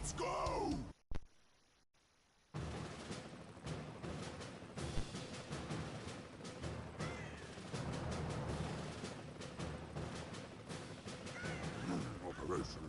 Let's go! Operation.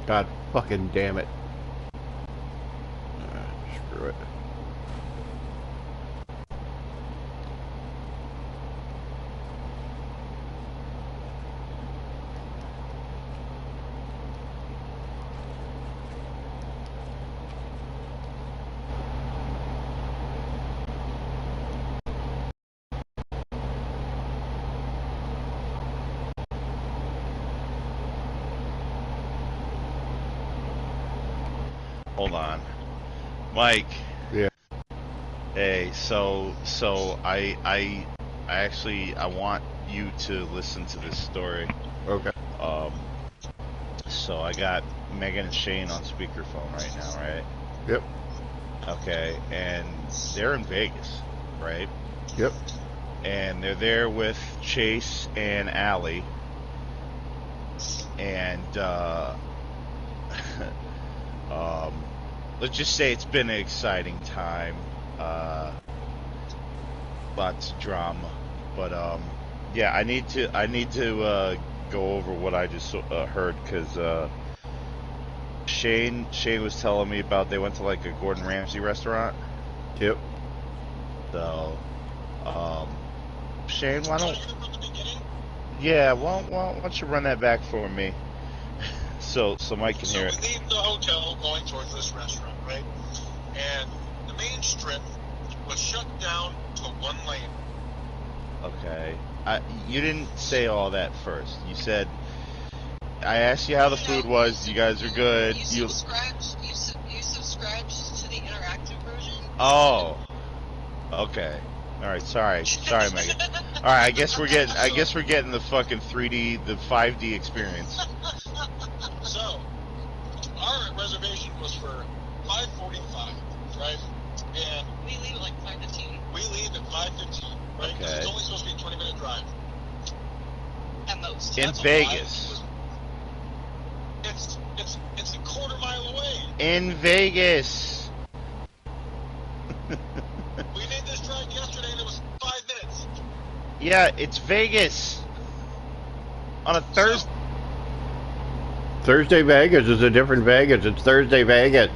God fucking damn it. Screw it. Hold on, Mike. Yeah. Hey, so I actually want you to listen to this story. Okay. So I got Megan and Shane on speakerphone right now, right? Yep. Okay, and they're in Vegas, right? Yep. And they're there with Chase and Allie, and let's just say it's been an exciting time. Lots of drama, but yeah, I need to go over what I just heard, because Shane was telling me about they went to like a Gordon Ramsay restaurant. Yep. So, Shane, why don't you run that back for me, so Mike can hear it. So we leave the hotel going towards this restaurant, right? And the main strip was shut down to one lane. Okay. You didn't say all that first. You said, I asked you how the food was. You guys are good. You subscribed to the interactive version. Oh. Okay. All right. Sorry, Megan. All right. I guess we're getting the fucking 3D, the 5D experience. So, our reservation was for 5:45, right? And we leave at like 5:15. We leave at 5:15, right? Okay. It's only supposed to be a 20-minute drive. At most. In Vegas. It's a quarter mile away. In Vegas. We made this drive yesterday and it was 5 minutes. Yeah, it's Vegas. On a Thursday. Thursday Vegas is a different Vegas. It's Thursday Vegas.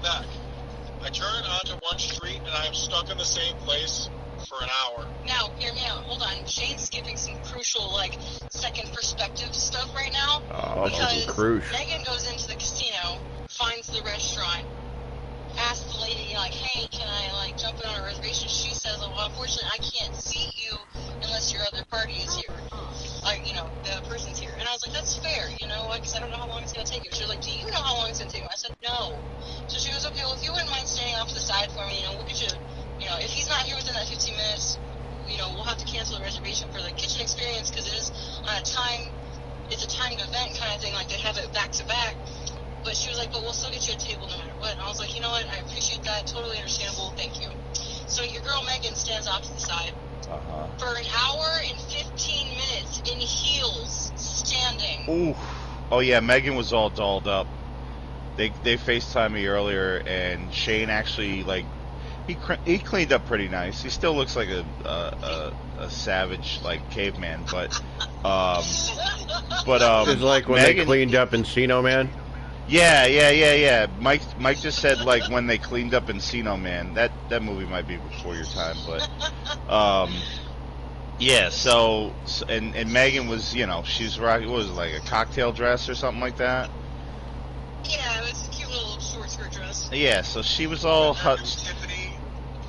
Back. I turn onto one street and I am stuck in the same place for an hour. Now, hear me out. Hold on. Shane's skipping some crucial, like, second perspective stuff right now. Oh, because cruise. Megan goes into the casino, finds the restaurant, asks the lady, like, hey, can I, like, jump in on a reservation? She says, well, unfortunately, I can't see you unless your other party is here. Like, you know, the person's here. And I was like, that's fair, you know, because I don't know how long it's going to take you. She was like, do you know how long it's going to take you? I said, no. So she goes, okay, well, if you wouldn't mind standing off to the side for me, you know, we'll get you, you know, if he's not here within that 15 minutes, you know, we'll have to cancel the reservation for the kitchen experience because it is on a time, it's a timed event kind of thing, like they have it back to back. But she was like, but we'll still get you a table no matter what. And I was like, you know what, I appreciate that, totally understandable, thank you. So your girl Megan stands off to the side for an hour and 15 minutes in heels, standing. Ooh. Oh yeah, Megan was all dolled up. They FaceTimed me earlier, and Shane actually, like, he cleaned up pretty nice. He still looks like a savage, like, caveman, but It's like when Megan, they cleaned up Encino Man. Yeah. Mike just said, like, when they cleaned up Encino Man. That movie might be before your time, but yeah. So and Megan was, you know, she's rocking, what was it, like a cocktail dress or something like that? Yeah, it was a cute little short skirt dress. Yeah, so she was all Tiffany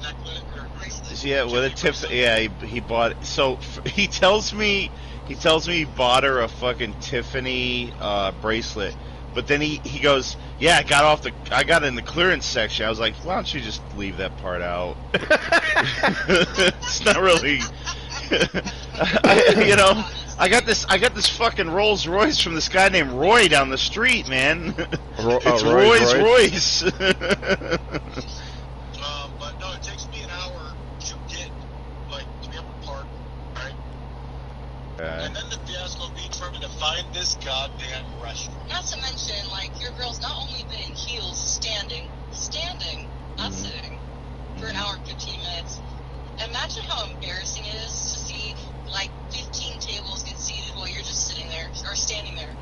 necklace or bracelet. yeah, with a tip. Yeah, he bought. So he tells me he bought her a fucking Tiffany bracelet. But then he goes, yeah, I got in the clearance section. I was like, why don't you just leave that part out? It's not really, you know. I got this fucking Rolls Royce from this guy named Roy down the street, man. It's Roy's Royce. But no, it takes me an hour to get, like, to be able to park, right? And then the fiasco being trying to find this goddamn restaurant. Not to mention, like, your girl's not only been in heels, standing, not sitting, for an hour and 15 minutes. Imagine how embarrassing it is to see, like, 15 tables get seated while you're just sitting there, or standing there.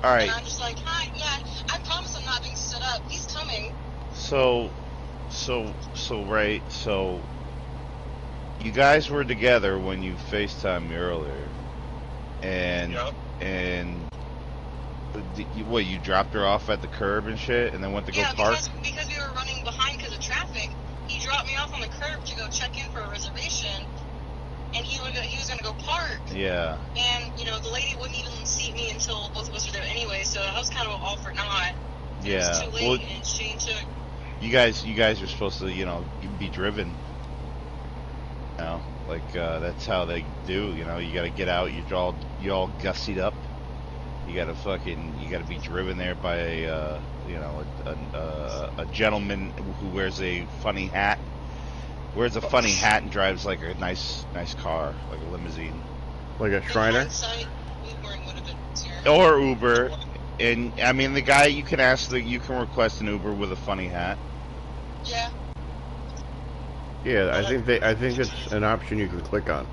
All right. And I'm just like, hi, yeah, I promise I'm not being stood up. He's coming. So, you guys were together when you FaceTimed me earlier, and what, you dropped her off at the curb and shit, and then went to go park? Because we were running behind because of traffic. He dropped me off on the curb to go check in for a reservation, and he was gonna go park. Yeah. And, you know, the lady wouldn't even seat me until both of us were there anyway, so I was kind of all for naught. Yeah. It was too late, and Shane took. You guys are supposed to, you know, be driven. You know, like, that's how they do, you know, you gotta get out, you're all gussied up. You gotta be driven there by a, you know, a gentleman who wears a funny hat. And drives like a nice car, like a limousine. Like a Shriner? Ubering would have been easier. Or Uber. And, I mean, the guy, you can request an Uber with a funny hat. Yeah. Yeah, I think it's an option you can click on.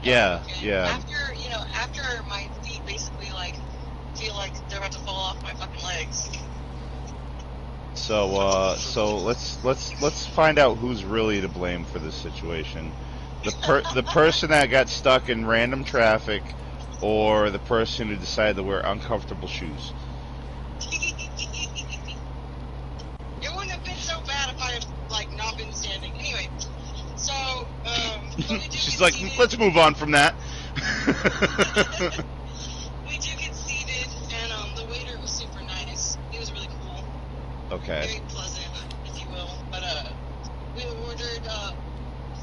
Yeah, okay. yeah. After my feet basically, like, feel like they're about to fall off my fucking legs. So let's find out who's really to blame for this situation. The person that got stuck in random traffic, or the person who decided to wear uncomfortable shoes. It wouldn't have been so bad if I had, like, not been standing. Anyway, so she's like, let's move on from that. We do get seated, and the waiter was super nice. He was really cool. Okay. Very pleasant, if you will. But we ordered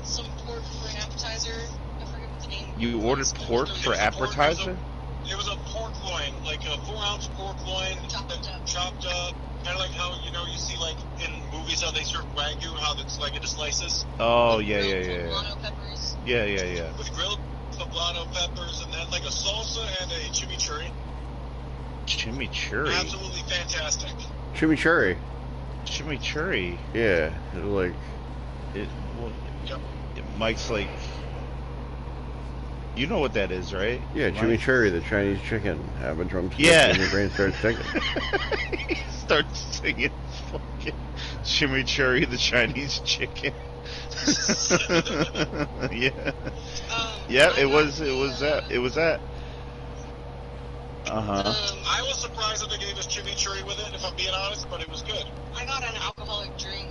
some pork for an appetizer. I forget what the name. You ordered pork for appetizer? It was a pork loin, like a 4-ounce pork loin, chopped up, kind of like how, you know, you see, like, in movies how they serve Wagyu, how it's like into slices. Oh, with yeah. poblano peppers. Yeah. With grilled poblano peppers, and then like a salsa and a chimichurri. Chimichurri? Absolutely fantastic. Chimichurri. Chimichurri? Yeah, like... Mike's like... You know what that is, right? Yeah, Mike? chimichurri, the Chinese chicken. Have a drumstick Yeah. and your brain starts thinking. Start singing fucking chimichurri, the Chinese chicken. Yeah. Yeah, it was that. I was surprised that they gave us chimichurri with it, if I'm being honest, but it was good. I got an alcoholic drink.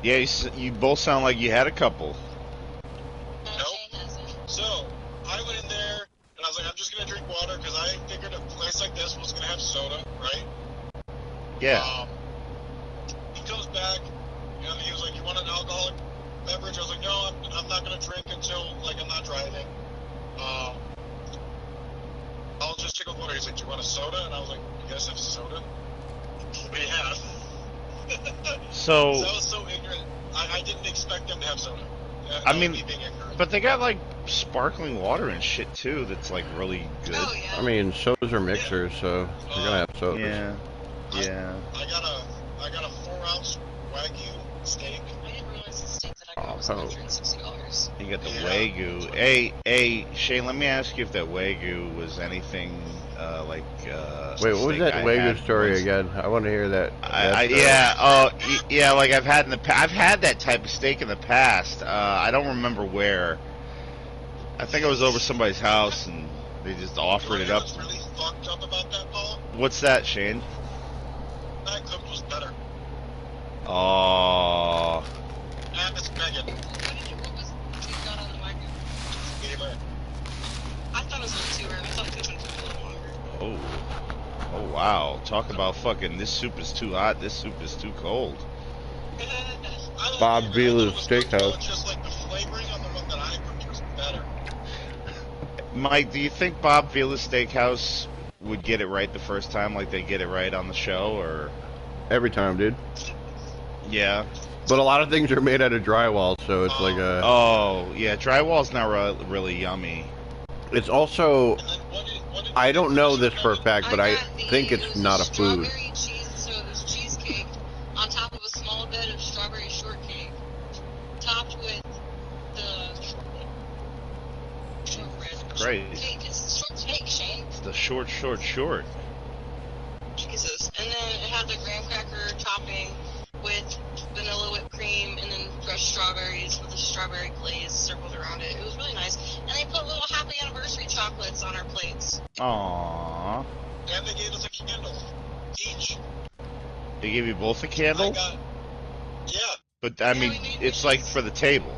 Yeah, you both sound like you had a couple. Nope. So, I went in there, and I was like, I'm just going to drink water, because I figured a place like this was going to have soda, right? Yeah. He comes back, and he was like, you want an alcoholic beverage? I was like, no, I'm not going to drink until, like, I'm not driving. I'll just take a water. He's like, do you want a soda? And I was like, you guys have soda? We have. So I was so ignorant. I didn't expect them to have soda. I mean, me being ignorant. but they got like sparkling water and shit too. That's like really good. Oh, yeah. I mean, sodas are mixers, so you're gonna have sodas. Yeah. Yeah. I got a 4-ounce Wagyu steak. I didn't realize the steak that I got was $160. You got the Wagyu. Hey, Shane, let me ask you if that Wagyu was anything like. Wait, what was that Wagyu story again? I want to hear that. Yeah. Like I've had I've had that type of steak in the past. I don't remember where. I think I was over somebody's house and they just offered it up. What's really fucked up about that, Paul? What's that, Shane? That cooked was better. Oh. And it's Megan. What was you got on the microwave? Medium rare. I thought it was a little too rare. I thought it could have been a little longer. Oh wow. Talk about fucking this soup is too hot, this soup is too cold. Bob Vila's Steakhouse. Just like the flavoring on the one that I cooked was better. Mike, do you think Bob Vila's Steakhouse would get it right the first time like they get it right on the show, or? Every time, dude. Yeah. But a lot of things are made out of drywall, so it's like a... Oh, yeah, drywall's not really yummy. It's also... And then what did I don't know this for a fact, but I got think it's not a food. Strawberry cheese, so it was cheesecake on top of a small bit of strawberry shortcake, topped with the shortbread. Great. Cake. It's shortcake, Shane. The short. Jesus. And then it had the graham cracker topping with vanilla whipped cream and then fresh strawberries with a strawberry glaze circled around it. It was really nice. And they put little happy anniversary chocolates on our plates. Aww. And they gave us a candle each. They gave you both a candle? Yeah. But, I mean, it's like for the table.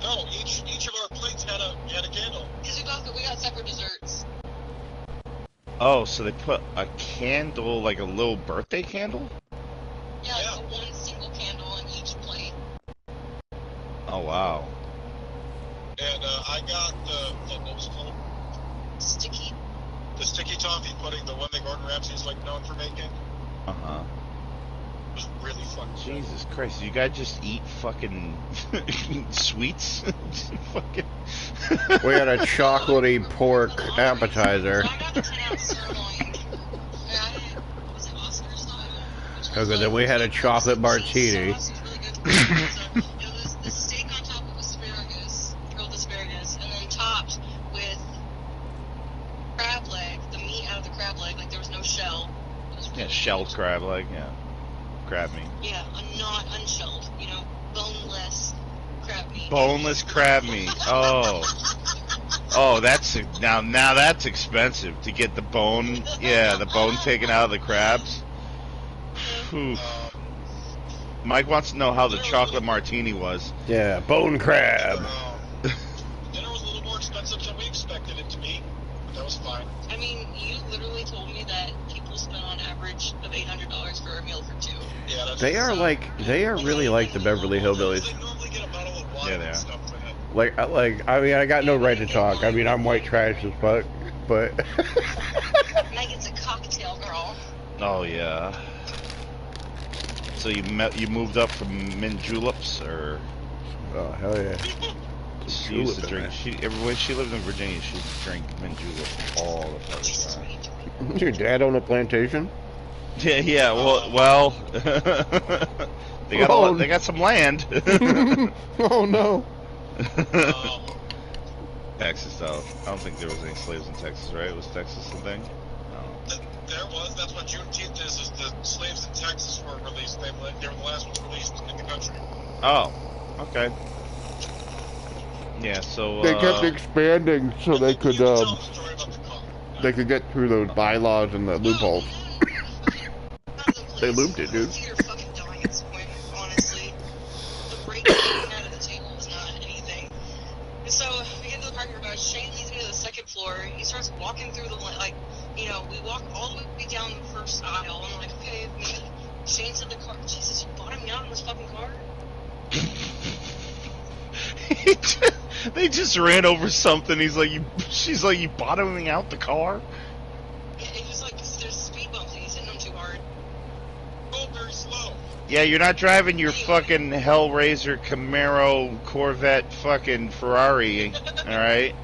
No, each of our plates had a candle. Because we got separate desserts. Oh, so they put a candle, like a little birthday candle? Yeah, like one single candle on each plate. Oh, wow. And I got what was it called? Sticky. The sticky toffee pudding, the one that Gordon Ramsay's like known for making. Uh-huh. It was really fucking good. Jesus Christ, you guys just eat fucking sweets? Fucking... We had a chocolatey pork appetizer. I got the 10-ounce sirloin. Was it Oscar style? Okay, then we had a chocolate martini. Sauce was really good. It was the steak on top of asparagus, grilled asparagus, and then topped with crab leg, the meat out of the crab leg, like there was no shell. It was really shelled good. crab leg, yeah. Crab meat. Yeah, not unshelled, boneless crab meat. Boneless crab meat. Oh. Oh, that's now that's expensive to get the bone. Yeah, the bone taken out of the crabs. Whew. Mike wants to know how the chocolate martini was. Yeah, bone crab. Dinner was a little more expensive than we expected it to be, but that was fine. I mean, you literally told me that people spend on average of $800 for a meal for two. Yeah, that's They are really like the Beverly Hillbillies. They normally get a bottle of wine Yeah, they and are. stuff for that. I mean, I got no right to talk. I mean, I'm white trash as fuck, but... Megan's a cocktail girl. Oh yeah. So you moved up from mint juleps, or Oh, hell yeah. she used to Julep, drink? When she lived in Virginia, she used to drink mint juleps all the fucking time. Your dad owned a plantation? Yeah. Well, they got some land. Oh, no. Texas, though. I don't think there was any slaves in Texas, right? Was Texas the thing? No. There was. That's what Juneteenth is the slaves in Texas were released. They were the last ones released in the country. Oh, okay. Yeah, so They kept expanding so they could tell the story about the car. they could get through those bylaws and the loopholes. They looped it, dude. You're fucking dying at this point, honestly. The break coming out of the table is not anything. And so we get to the parking garage. Shane leads me to the second floor. He starts walking through the we walk all the way down the first aisle. And I'm like, okay, maybe Shane's in the car. Jesus, you bought me out in this fucking car? They just ran over something. She's like, you bottoming out the car? Yeah, he was like, there's speed bumps and he's hitting them too hard. Go very slow. Yeah, you're not driving your fucking Hellraiser, Camaro, Corvette, fucking Ferrari, alright?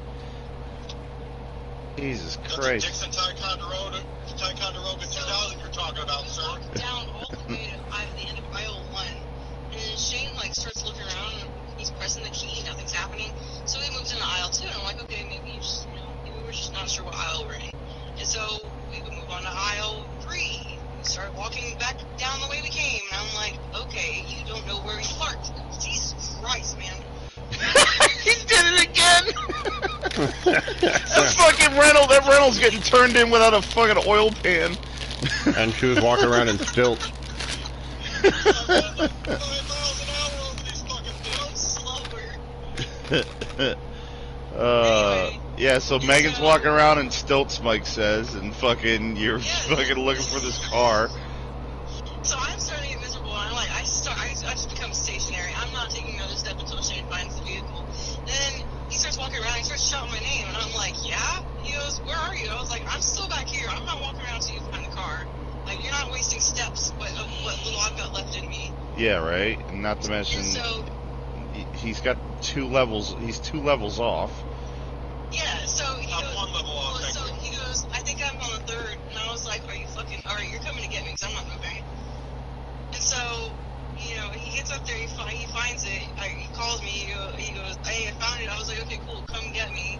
Jesus Christ. Dixon Ticonderoga 2000 you're talking about, sir. Walked down all the way to the end of aisle 1, and then Shane starts looking around and he's pressing the key, nothing's happening. So he moves into aisle 2, and I'm like, okay, maybe maybe we're just not sure what aisle we're in. And so we would move on to aisle 3. We start walking back down the way we came, and I'm like, okay, you don't know where you parked. Jesus Christ, man. He did it again! That rental's getting turned in without a fucking oil pan. And she was walking around in stilts. 5 miles an hour over these fucking things. Slower. Yeah, so Megan's walking around in stilts, Mike says, and fucking, you're fucking looking for this car. So I'm starting to get miserable, and I'm like, I just become stationary. I'm not taking another step until Shane finds the vehicle. Then he starts walking around, he starts shouting my name, and I'm like, yeah? He goes, where are you? I was like, I'm still back here. I'm not walking around until you find the car. Like, you're not wasting steps, but of what little I've got left in me. Yeah, right? And not to mention, he's got 2 levels, he's 2 levels off. Yeah, so he I'm goes, 1 level off, so he goes, I think I'm on the 3rd, and I was like, are you fucking, alright, you're coming to get me, because I'm not moving. And so, he gets up there, he finds it, he calls me, he goes, hey, I found it. I was like, okay, cool, come get me.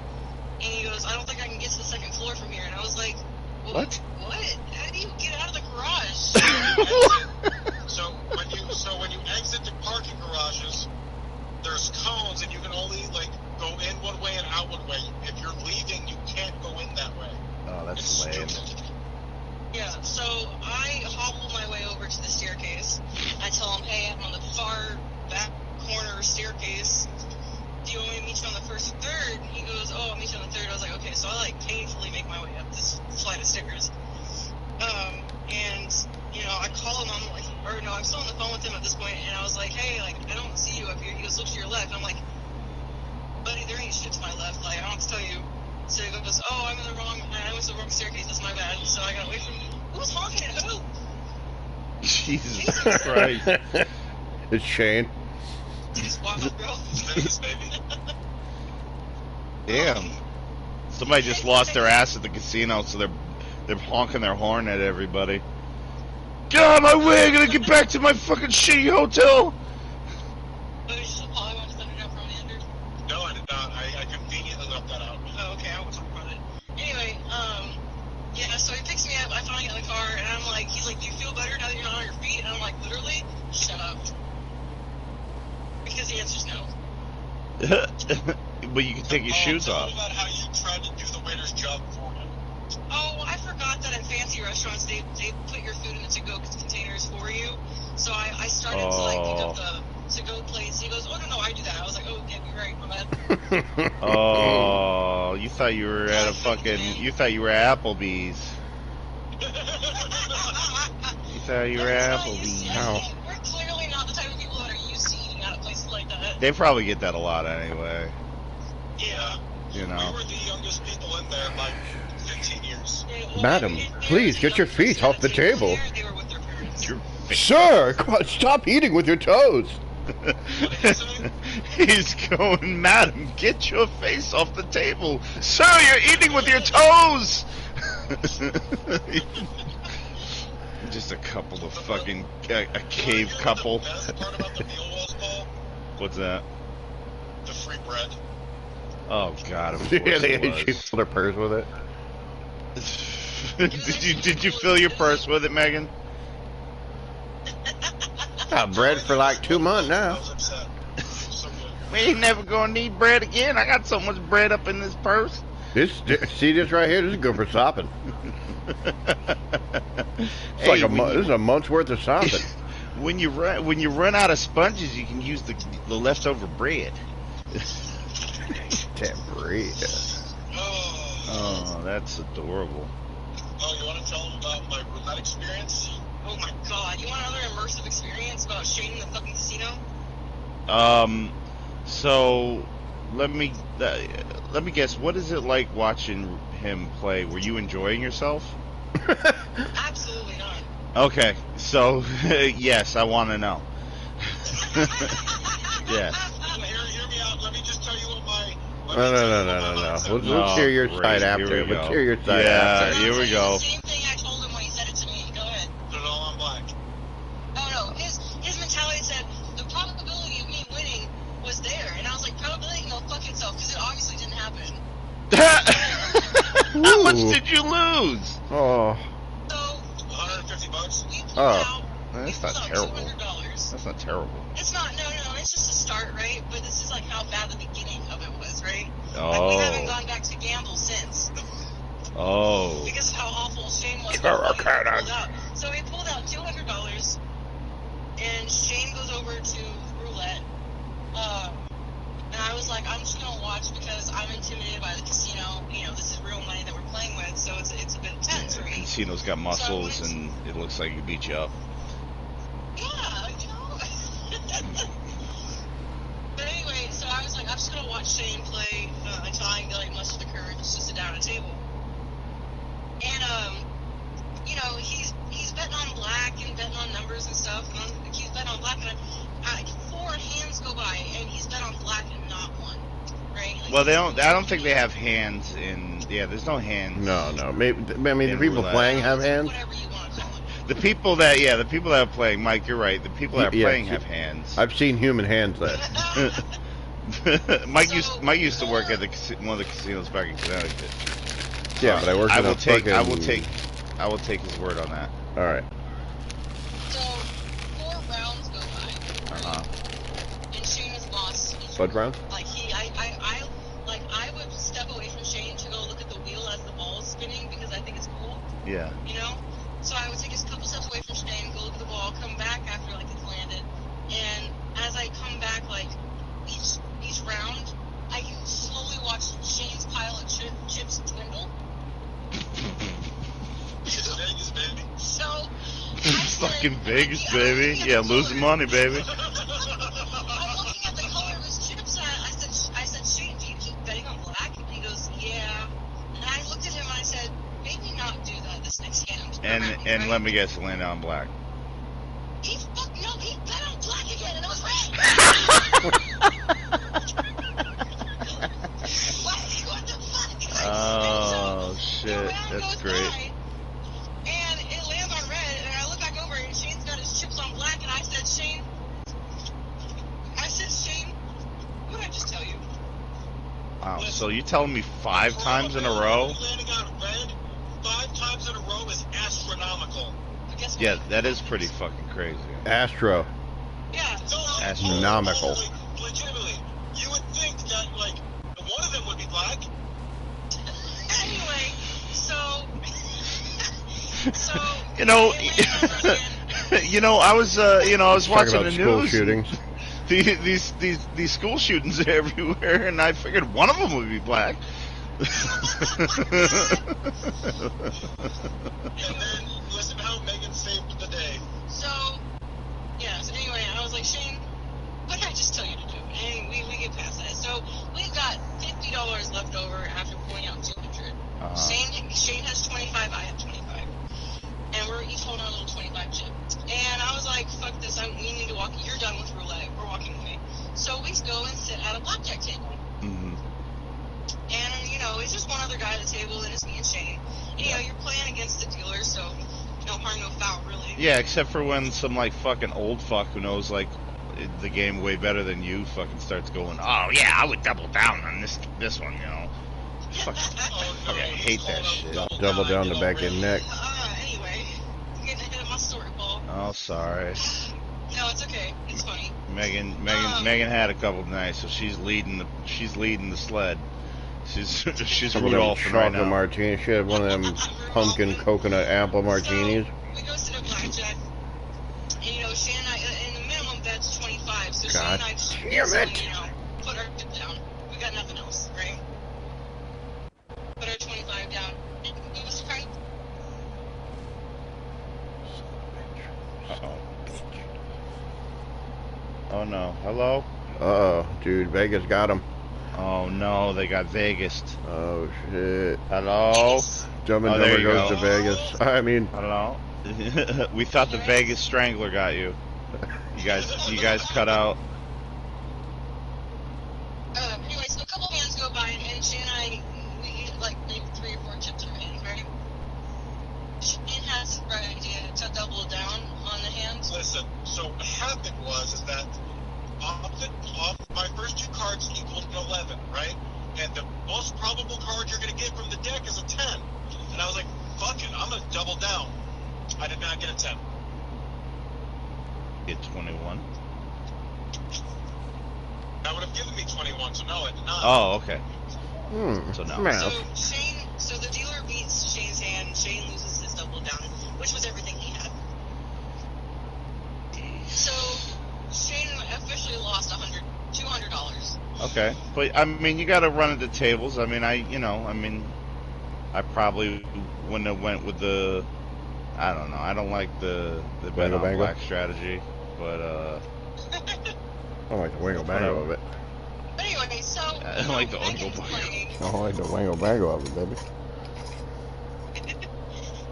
And he goes, I don't think I can get to the 2nd floor from here. And I was like, well, What? How do you get out of the garage? So when you exit the parking garages, there's cones, and you can only go in one way and out one way. If you're leaving, you can't go in that way. Oh, that's It's lame. stupid. Yeah, so I hobble my way over to the staircase. I tell him, hey, I'm on the far back corner staircase. Do you want me to meet you on the 1st or 3rd? He goes, oh, I'll meet you on the 3rd. I was like, okay, so I painfully make my way up this flight of stairs. And I call him, I'm still on the phone with him at this point, and I was like, hey, I don't see you up here. He goes, look to your left. I'm like, buddy, there ain't shit to my left. I don't have to tell you. So he goes, oh, I went to the wrong staircase. That's my bad. So I got away from him. Who was honking at who? Jesus Christ. It's Shane. Just walk up, bro. Business, baby. Damn. Somebody just lost their ass at the casino, so they're honking their horn at everybody. Get out of my way! I gotta get back to my fucking shitty hotel! Oh, you just apologize that I got from the under? No, I did not. I conveniently left that out. Oh, okay, I won't talk about it. Anyway, yeah, so he picks me up, I finally get in the car, and I'm like, he's like, do you feel better now that you're not on your feet? And I'm like, literally, shut up. Because the answer's no. But you can take your shoes Tell off. me about how you tried to do the waiter's job for him. Oh, I forgot that at fancy restaurants, they put your food in the to-go containers for you. So I started to, pick up the to-go plates. He goes, oh, no, I do that. I was like, oh, okay, you're right, my bad. Oh, you thought you were at you thought you were at Applebee's. You thought you were at Applebee's. Ow. We're clearly not the type of people that are used to eating out of places like that. They probably get that a lot anyway. Yeah. You We know. were the youngest people in there by 15 years. Madam, please get your feet off the table. They were with their parents. Sir, stop eating with your toes. He's going, madam, get your face off the table. Sir, you're eating with your toes. Just a couple of fucking, a cave couple. The best part about the meal was, Paul? What's that? The free bread. Oh God, of Yeah, course it she was. filled her purse with it. did you fill your purse with it, Megan? Got bread for like 2 months I now. was upset. It was so good. We ain't never gonna need bread again. I got so much bread up in this purse. See this right here? This is good for sopping. It's Hey, like this is a month's worth of sopping. when you run out of sponges, you can use the leftover bread. That bread. Oh, that's adorable. Oh, you want to tell them about my roulette experience? Oh my god, you want another immersive experience about Shane in the fucking casino? So let me guess. What is it like watching him play? Were you enjoying yourself? Absolutely not. Okay, so yes, I want to know. Yes. Hear me out. Let me just tell you what my... No. Let's hear your side after. Let's hear your side after. Here we go. The same thing I told him when he said it to me. Go ahead. Put it all on black. Oh no, his mentality said the probability of me winning was there, and I was like, probability? No, fuck himself, because it obviously didn't happen. How much did you lose? Oh. So $150. we pulled Oh. out. That's we not pulled out terrible. $200. That's not terrible. It's not. No. It's just a start, right? But this is like how bad the beginning of it was, right? Oh. Like we haven't gone back to gamble since. Oh. Because of how awful Shane was. So he pulled out $200, and Shane goes over to roulette. And I was like, I'm just gonna watch because I'm intimidated by the casino. You know, this is real money that we're playing with, so it's a bit intense for me. Casino's got muscles, and it looks like it beat you up. Yeah, you know. But anyway, so I was like, I'm just gonna watch Shane play until I get like muster the courage to sit down at a table. And you know, he's betting on black and betting on numbers and stuff. And he's betting on black, and 4 hands go by, and he's bet on black and not one. Right? Like, Well, they don't. I don't think they have hands in. Yeah, there's no hands. No. Maybe I mean the In people roulette. playing have hands. Whatever you want to call it. The people that are playing. Mike, you're right. The people that are Yeah, playing see, have hands. I've seen human hands there. Mike used to work at one of the casinos back in Connecticut. Yeah, but I worked I in will a take. fucking... I will take his word on that. All right. So 4 rounds go by, and Shane has lost. What round? Like I would step away from Shane to go look at the wheel as the ball is spinning because I think it's cool, Yeah. you know. So I would take a couple steps away from Shane, go look at the ball, come back after like it's landed, and as I come back, like each round, I can slowly watch Shane's pile of chips dwindle. It's Vegas, baby. So I said, Fucking Vegas, baby. Yeah, losing money, baby. I'm looking at the color of his chips, and I said, Shane, do you keep betting on black? And he goes, yeah. And I looked at him and I said, maybe not do that this next hand. And right? let me guess, land on black. He bet on black again, and it was red. What the fuck? Oh So, shit, the round that's goes great. by, and it lands on red, and I look back over, and Shane's got his chips on black, and I said, Shane, what did I just tell you? Wow. So you telling me 5 times in a row? Landing on red 5 times in a row is astronomical. But guess what? Yeah, that is pretty fucking crazy. Astro. Yeah. Astronomical. Like, legitimately, you would think that like one of them would be black. Anyway, so You know, it landed on red again. I was Talking watching about the school news. shootings. These school shootings are everywhere, and I figured one of them would be black. And then listen how Megan saved the day. So anyway, I was like, Shane, what did I just tell you to do? And we get past that. So we've got $50 left over after pulling out 200. Shane has 25, I have 25. And we're each holding our little 25 chip. And I was like, fuck this, we need to walk, you're done with roulette, we're walking away. So we go and sit at a blackjack table. Mm-hmm. And, it's just one other guy at the table, and it's me and Shane. You're playing against the dealer, so no harm, no foul, really. Yeah, except for when some like fucking old fuck who knows like the game way better than you fucking starts going, oh yeah, I would double down on this one, you know. Fuck, I hate that shit. Double down the back of your neck. Anyway, I'm getting ahead of my story, Paul. Oh, sorry. No, it's okay. It's funny. Megan had a couple nights, so she's leading the sled. She's Rudolph right now. Martini. She had one of them pumpkin coconut apple martinis. So, we go sit at blackjack, and you know, Shane and I, and the minimum bet's 25. So Shane and I just basically, put our tip down. We got nothing else, right? Put our 25 down. It was fine. Uh-oh. Oh no. Hello? Uh-oh. Dude, Vegas got him. Oh no, they got Vegas. Oh shit. Hello? Dumb and Dumber goes to Vegas. I mean... Hello? We thought the Vegas Strangler got you. You guys cut out. Anyway, so a couple hands go by, and Shane and I, we eat like maybe 3 or 4 chips a hand, right? Shane has the right idea to double down on the hands. Listen, so what happened is that off my first 2 cards equaled an 11, right? And the most probable card you're going to get from the deck is a 10. And I was like, fuck it, I'm going to double down. I did not get a 10. Get 21. That would have given me 21, so no, I did not. Oh, okay. So no. So the dealer beats Shane's hand, Shane loses his double down, which was everything he had. So Shane officially lost $200. Okay, but I mean, you got to run at the tables. I mean, I probably wouldn't have went with the. I don't know. I don't like the bet on black strategy, but I don't like the wango bango of it. But anyway, so I don't like the wango bango. I don't like the wango bango of it, baby.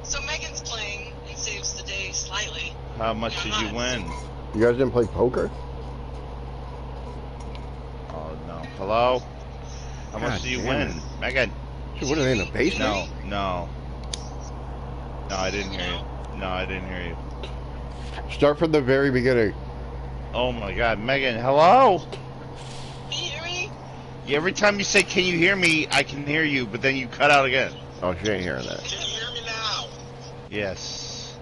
So Megan's playing and saves the day slightly. How much did you win? You guys didn't play poker? Oh no. Hello? How much do you win? Megan? Dude, what are they in the basement? No, I didn't hear you. No, I didn't hear you. Start from the very beginning. Oh my god, Megan, hello? Can you hear me? Yeah, every time you say, can you hear me, I can hear you, but then you cut out again. Oh, she ain't hearing that. Can you hear me now? Yes.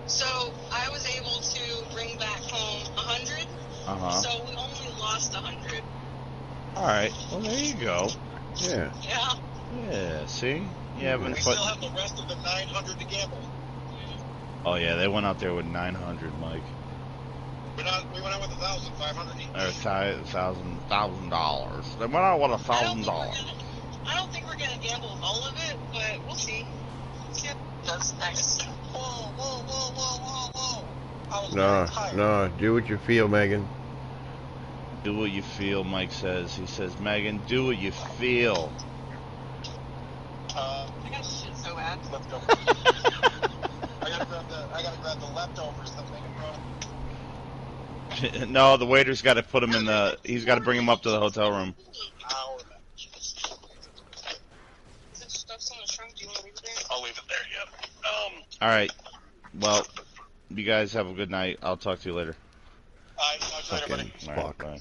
So, I was able to bring back home 100. Uh-huh. So, we only lost 100. Alright, well there you go. Yeah. Yeah. Yeah, see? Yeah, We still have the rest of the 900 to gamble. Oh yeah, they went out there with 900, Mike. We went out with $1,500 each. Or $1,000. They went out with $1,000. I don't think we're gonna gamble all of it, but we'll see. Yeah, that's nice. Whoa. I was No, do what you feel, Megan. Do what you feel, Mike says. He says, Megan, do what you feel. I got shit so bad. Leftovers. I gotta grab the leftovers that Megan brought. No, the waiter's got to put him in the. He's got to bring him up to the hotel room. I'll leave it there. Yep. All right. Well, you guys have a good night. I'll talk to you later. I'll try to buddy. All right, bye.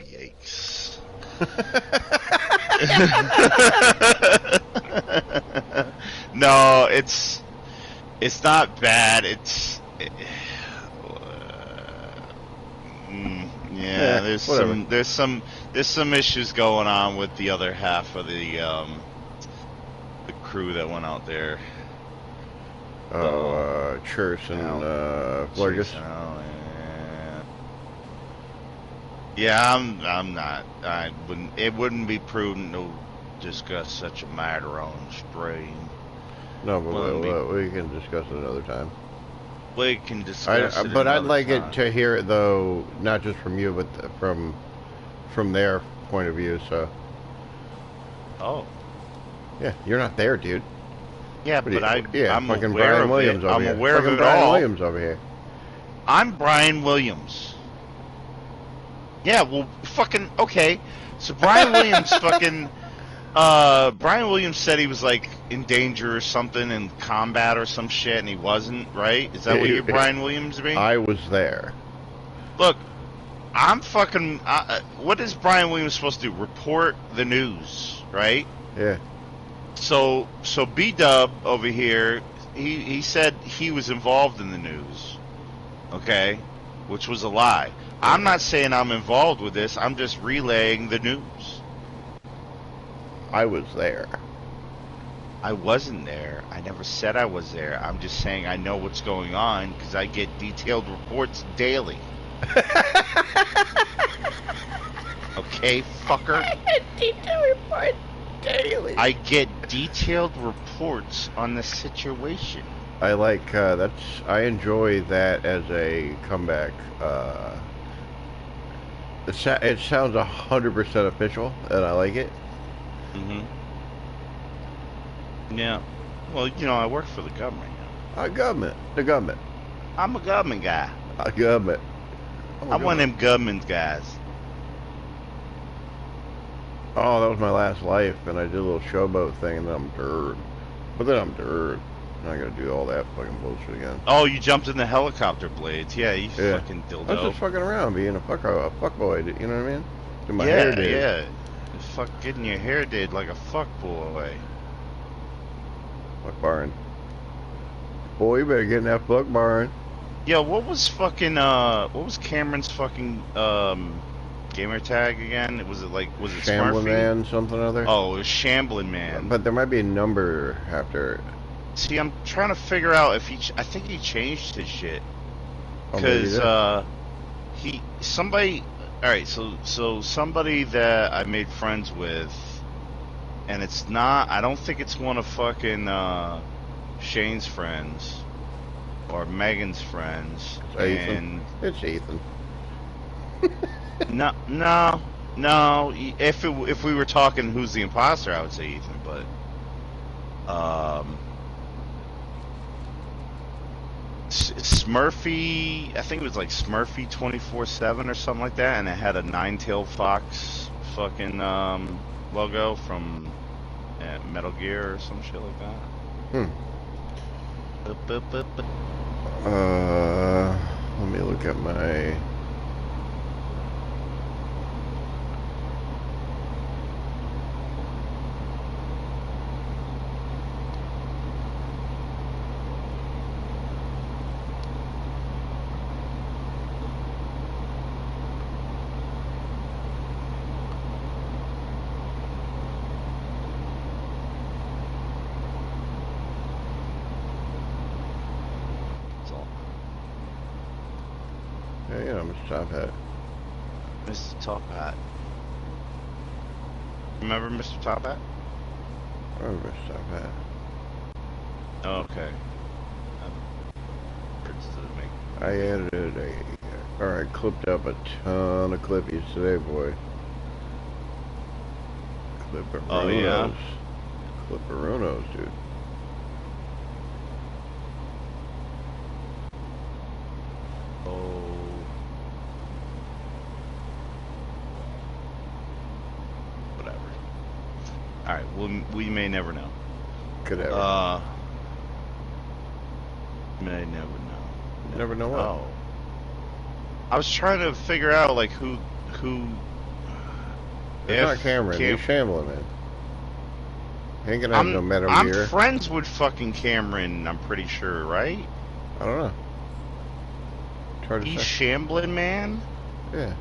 Yikes. No, it's not bad. Yeah, there's some issues going on with the other half of the crew that went out there. Oh, Church and Florgus. Yeah, I'm not. It wouldn't be prudent to discuss such a matter on stream. No, but we can discuss it another time. We can discuss it. But I'd like it to hear it though, not just from you, but from their point of view. So. Oh. Yeah, you're not there, dude. Yeah, but I'm fucking aware Brian of Williams it. over I'm here. aware of it Brian all. Williams over here. I'm Brian Williams. Yeah, well, fucking okay. So Brian Williams fucking Brian Williams said he was like in danger or something in combat or some shit, and he wasn't, right? Is that what you're Brian Williams mean? I was there. Look, I'm fucking. What is Brian Williams supposed to do? Report the news, right? Yeah. So B-Dub over here, he said he was involved in the news, okay, which was a lie. I'm not saying I'm involved with this. I'm just relaying the news. I was there. I wasn't there. I never said I was there. I'm just saying I know what's going on because I get detailed reports daily. Okay, fucker? I get detailed reports daily. I get detailed reports on the situation. I like, I enjoy that as a comeback. It sounds 100% official, and I like it. Mm-hmm. Yeah. Well, you know, I work for the government. The government. I'm a government guy. Government. I'm one of them government guys. Oh, that was my last life, and I did a little showboat thing, and then I'm dirt. But then I'm dirt. I gotta do all that fucking bullshit again. Oh, you jumped in the helicopter blades. Yeah, you fucking dildo. I was just fucking around, being a fuck boy. You know what I mean? Get my hair did. Yeah. Fuck getting your hair did like a fuck boy. Fuck barn. Boy, you better get in that fuck barn. Yo, what was Cameron's fucking gamer tag again? Was it Shambling Smurfy? Man, something or other? Oh, it was Shambling Man. But there might be a number after it. See, I'm trying to figure out if I think he changed his shit. Because somebody that I made friends with, and it's not, I don't think it's one of fucking Shane's friends or Megan's friends. Ethan. It's Ethan. No. If we were talking who's the imposter, I would say Ethan. But Smurfy, I think it was like Smurfy 24/7 or something like that, and it had a nine-tailed fox fucking logo from Metal Gear or some shit like that. Let me look at my. Mr. Top Hat. Mr. Top Hat. Remember Mr. Top Hat? I remember Mr. Top Hat. Oh, okay. I edited I clipped up a ton of clippies today, boy. Clipperonos. Oh, yeah? Clipperonos, dude. Alright, well, we may never know. Could ever. May never know. Never know what? Oh. I was trying to figure out, like, who... It's not Cameron, he's Shambling Man. He ain't gonna have no Metal Gear. I'm friends with fucking Cameron, I'm pretty sure, right? I don't know. It's hard to he's say. Shambling Man? Yeah.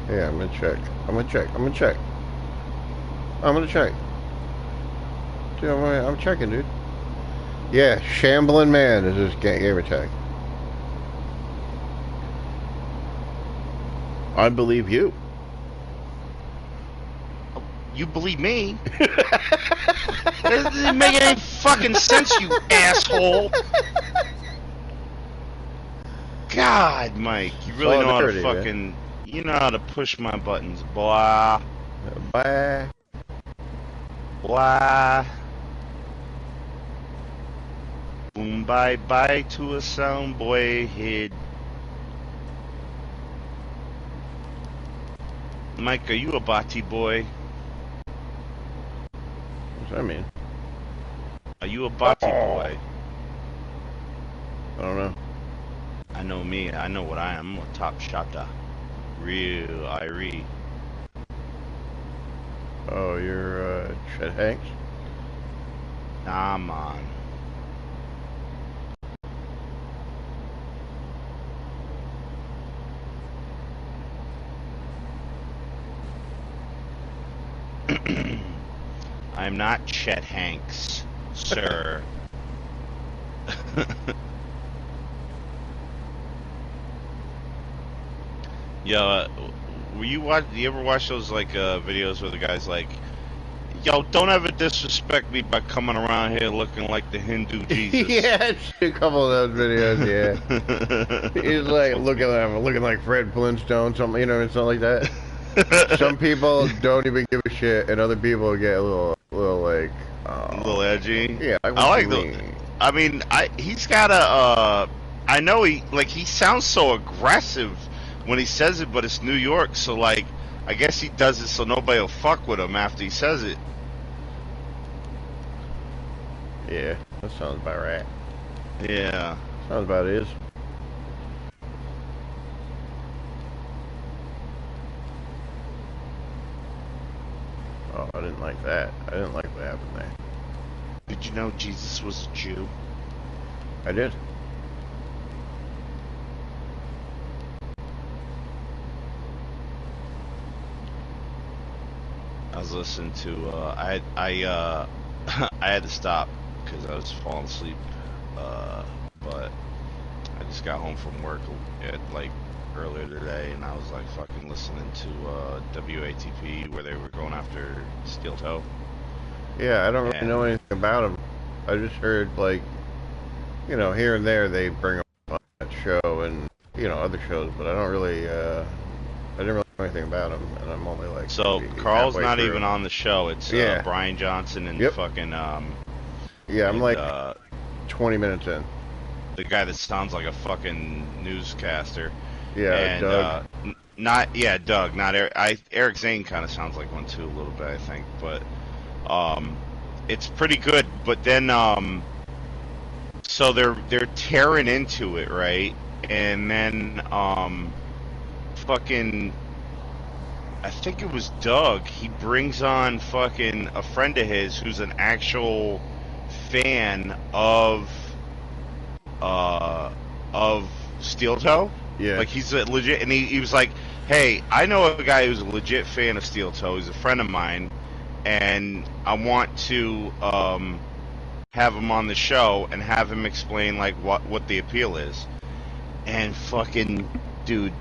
Yeah, I'm gonna check. Dude, I'm checking, dude. Yeah, Shambling Man is his gamer tag. I believe you. You believe me? That doesn't make any fucking sense, you asshole. God, Mike, you really know how to fucking... Man. You know how to push my buttons, blah. Bye. Blah. Boom, bye, bye to a sound boy head. Mike, are you a Bati boy? What's that mean? Are you a Bati Oh. boy? I don't know. I know me. I know what I am. I'm a top shotter. Real Irie. Oh, you're Chet Hanks? Nah, man. I'm not Chet Hanks, sir. Yo, you ever watch those like videos where the guy's like, "Yo, don't ever disrespect me by coming around here looking like the Hindu Jesus." Yeah, I've seen a couple of those videos. Yeah, he's like looking like Fred Flintstone, something, something like that. Some people don't even give a shit, and other people get a little like, A little edgy. yeah, like, I what like you the. mean? I mean, he's got a. I know he sounds so aggressive when he says it, but it's New York, so like I guess he does it so nobody will fuck with him after he says it. Yeah, that sounds about right. Yeah. Sounds about it is. Oh, I didn't like that. I didn't like what happened there. Did you know Jesus was a Jew? I did. I was listening to. I had to stop because I was falling asleep. But I just got home from work at like earlier today, and I was like fucking listening to WATP where they were going after Steel Toe. Yeah, I don't really know anything about him. I just heard like, here and there they bring up on that show and other shows, but I don't really. I didn't really know anything about him, and I'm only like. So Carl's halfway not through. even on the show. It's Yeah. Brian Johnson and Yep. fucking Yeah, I'm and, like 20 minutes in. the guy that sounds like a fucking newscaster. Yeah, And Doug. Doug, not Eric. Eric Zane kind of sounds like one too, a little bit, I think. But it's pretty good. But then so they're tearing into it, right? And then fucking, I think it was Doug. He brings on fucking a friend of his who's an actual fan of Steel Toe. Yeah. Like he's a legit, and he was like, "Hey, I know a guy who's a legit fan of Steel Toe. He's a friend of mine, and I want to have him on the show and have him explain like what the appeal is." And fucking dude,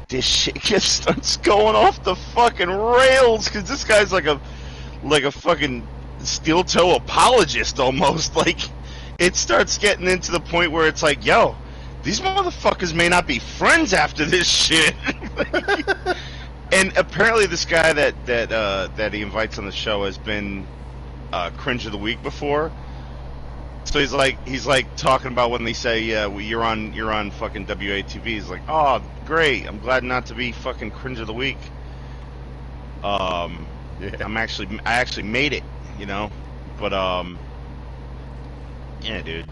this shit just starts going off the fucking rails because this guy's like a fucking Steel Toe apologist almost. Like it starts getting into the point where it's like, yo, these motherfuckers may not be friends after this shit. And apparently this guy that he invites on the show has been cringe of the week before. So he's like talking about when they say, yeah, well, you're on fucking WATV. He's like, oh, great. I'm glad not to be fucking cringe of the week. Yeah. I actually made it, but yeah, dude.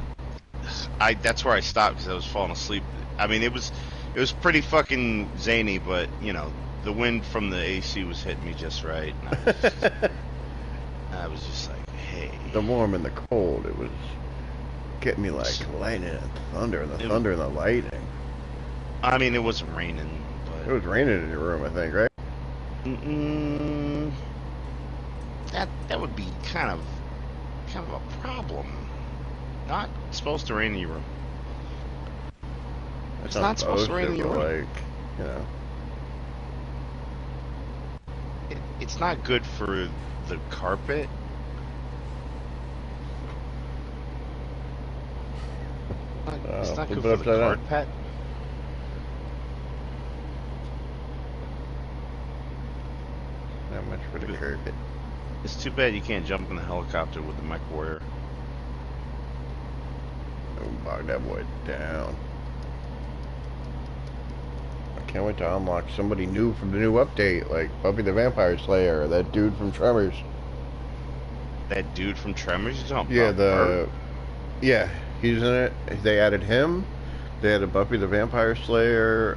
That's where I stopped because I was falling asleep. I mean, it was pretty fucking zany, but the wind from the AC was hitting me just right. And I was just like, hey. The warm and the cold, it was getting me like lightning and thunder, and the thunder and the lightning. I mean, it wasn't raining, but It was raining in your room, I think, right? that would be kind of a problem. Not supposed to rain in your room. It's not supposed to rain in your room. Like, It's not good for the carpet. It's not good for the carpet. Not much for the carpet. It's too bad you can't jump in the helicopter with the mech warrior. Don't bog that boy down. I Can't wait to unlock somebody new from the new update, like Buffy the Vampire Slayer, or that dude from Tremors. That dude from Tremors? You talking Yeah, about Bert? yeah, he's in it. They added him. They added Buffy the Vampire Slayer.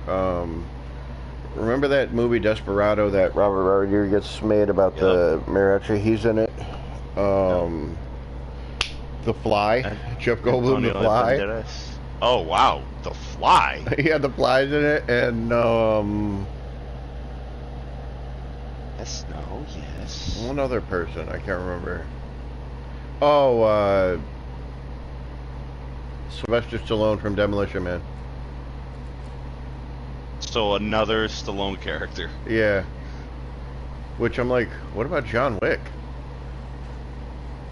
Remember that movie Desperado that Robert Rodriguez made about the mariachi? He's in it. The Fly, Jeff Goldblum, The Antonio Fly. Banderas. Oh wow, The Fly. Yeah, The Fly's in it, and Yes, no, yes. one other person I can't remember. Oh, Sylvester Stallone from Demolition Man. So another Stallone character. Yeah. Which I'm like, what about John Wick?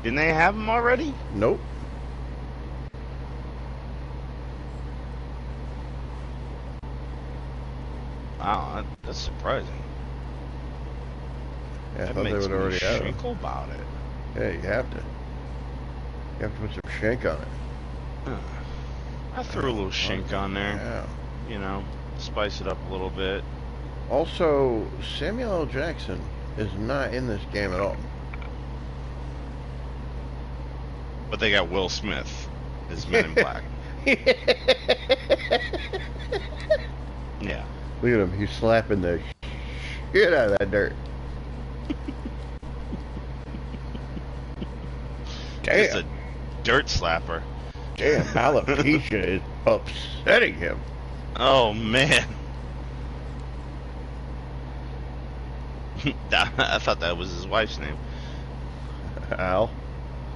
Didn't they have him already? Nope. Wow, that's surprising. Yeah, I That thought they makes would me already have him. shrinkle about it. Yeah, you have to. You have to put some shank on it. I threw a little shink on there. Yeah. You know, spice it up a little bit. Also, Samuel L. Jackson is not in this game at all. But they got Will Smith as Men in Black. Yeah. Look at him. He's slapping the shit out of that dirt. It's Damn. a dirt slapper. Damn, alopecia is upsetting him. Oh, man. I thought that was his wife's name. Al?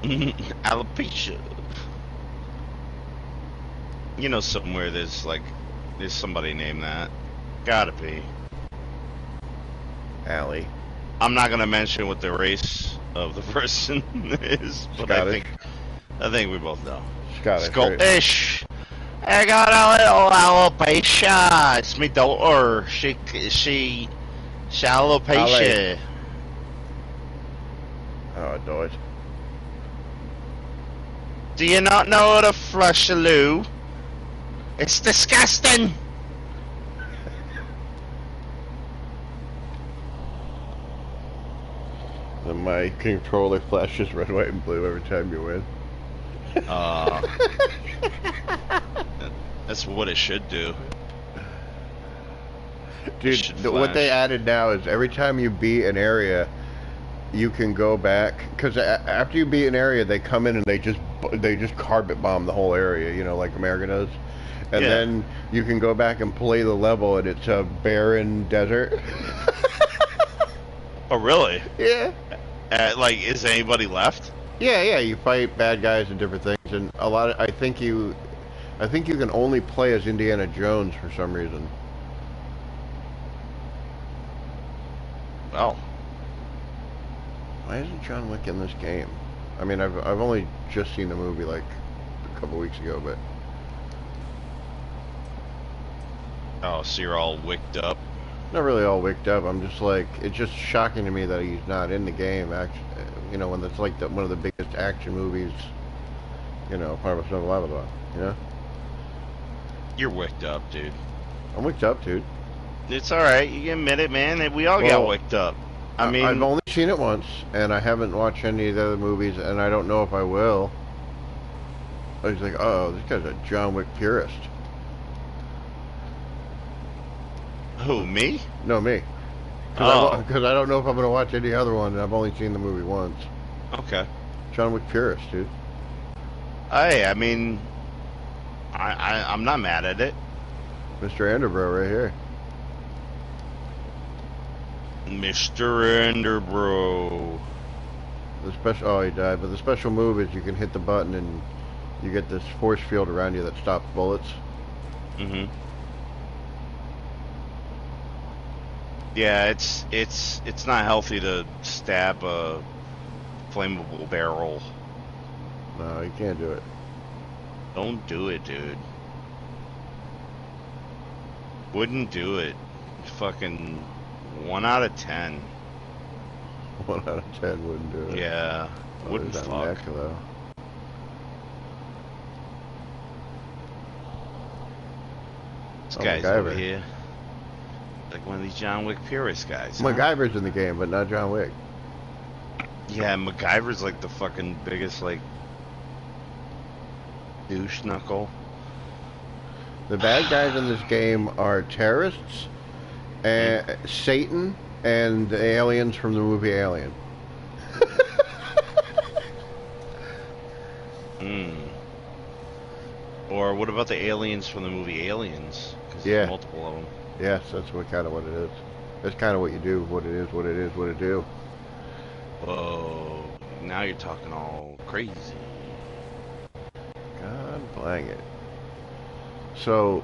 Alopecia. You know, somewhere there's somebody named that. Gotta be. Allie. I'm not gonna mention what the race of the person is, but Scottish. I think we both know. Scottish. Right? Scottish. I got a little alopecia. It's me daughter. She alopecia. Oh, it does. Do you not know how to flush a loo? It's disgusting. And my controller flashes red, white, and blue every time you win. That's what it should do. Dude, what they added now is every time you beat an area, you can go back, because after you beat an area, they come in and they just carpet bomb the whole area, you know, like America does. And then you can go back and play the level, and it's a barren desert. Oh, really? Yeah. Like, is anybody left? Yeah, you fight bad guys and different things, and I think you can only play as Indiana Jones for some reason. Oh. Why isn't John Wick in this game? I mean, I've only just seen the movie like a couple weeks ago, but Oh, so you're all wicked up. not really all wicked up. I'm just like, it's just shocking to me that he's not in the game. Actually, you know, when it's like one of the biggest action movies, you know, part of blah blah blah. You know, You're wicked up, dude. I'm wicked up, dude. It's alright, you can admit it, man. We all got Well, wicked up. I mean, I've only seen it once, and I haven't watched any of the other movies, and I don't know if I will. I was like, oh, this guy's a John Wick purist. who, me? No, me. Oh. Because I don't know if I'm going to watch any other one, and I've only seen the movie once. Okay. John Wick purist, dude. Hey, I mean, I'm not mad at it. Mr. Anderbro right here. Mr. Enderbro. The special, oh, he died, but the special move is you can hit the button and you get this force field around you that stops bullets. Mm-hmm. Yeah, it's not healthy to stab a flammable barrel. No, you can't do it. Don't do it, dude. Wouldn't do it. Fucking 1 out of 10. 1 out of 10 wouldn't do it. Yeah, Oh, wouldn't there's that fuck. neck, though. This Oh, guy's MacGyver. over here. like one of these John Wick purist guys. Huh? MacGyver's in the game, but not John Wick. Yeah, MacGyver's like the fucking biggest like douche knuckle. The bad guys in this game are terrorists, and Satan, and the aliens from the movie Alien. Or what about the aliens from the movie Aliens? 'Cause Yeah. there's multiple of them. Yes, that's kind of what it is. That's kind of what you do. What it is. What it is. What it do. Whoa! Now you're talking all crazy. God blang it. So,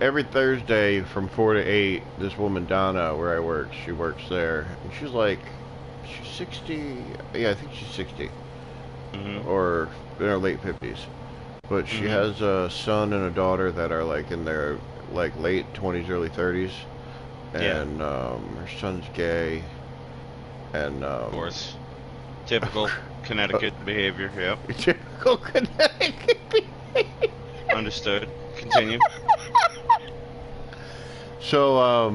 every Thursday from 4 to 8, this woman, Donna, where I work, she works there. And she's 60. Yeah, I think she's 60. Or in her late 50s. But she has a son and a daughter that are like in their like late 20s, early 30s. And her son's gay. And of course. Typical Connecticut behavior, yep. Typical Connecticut behavior. Understood. Continue. So,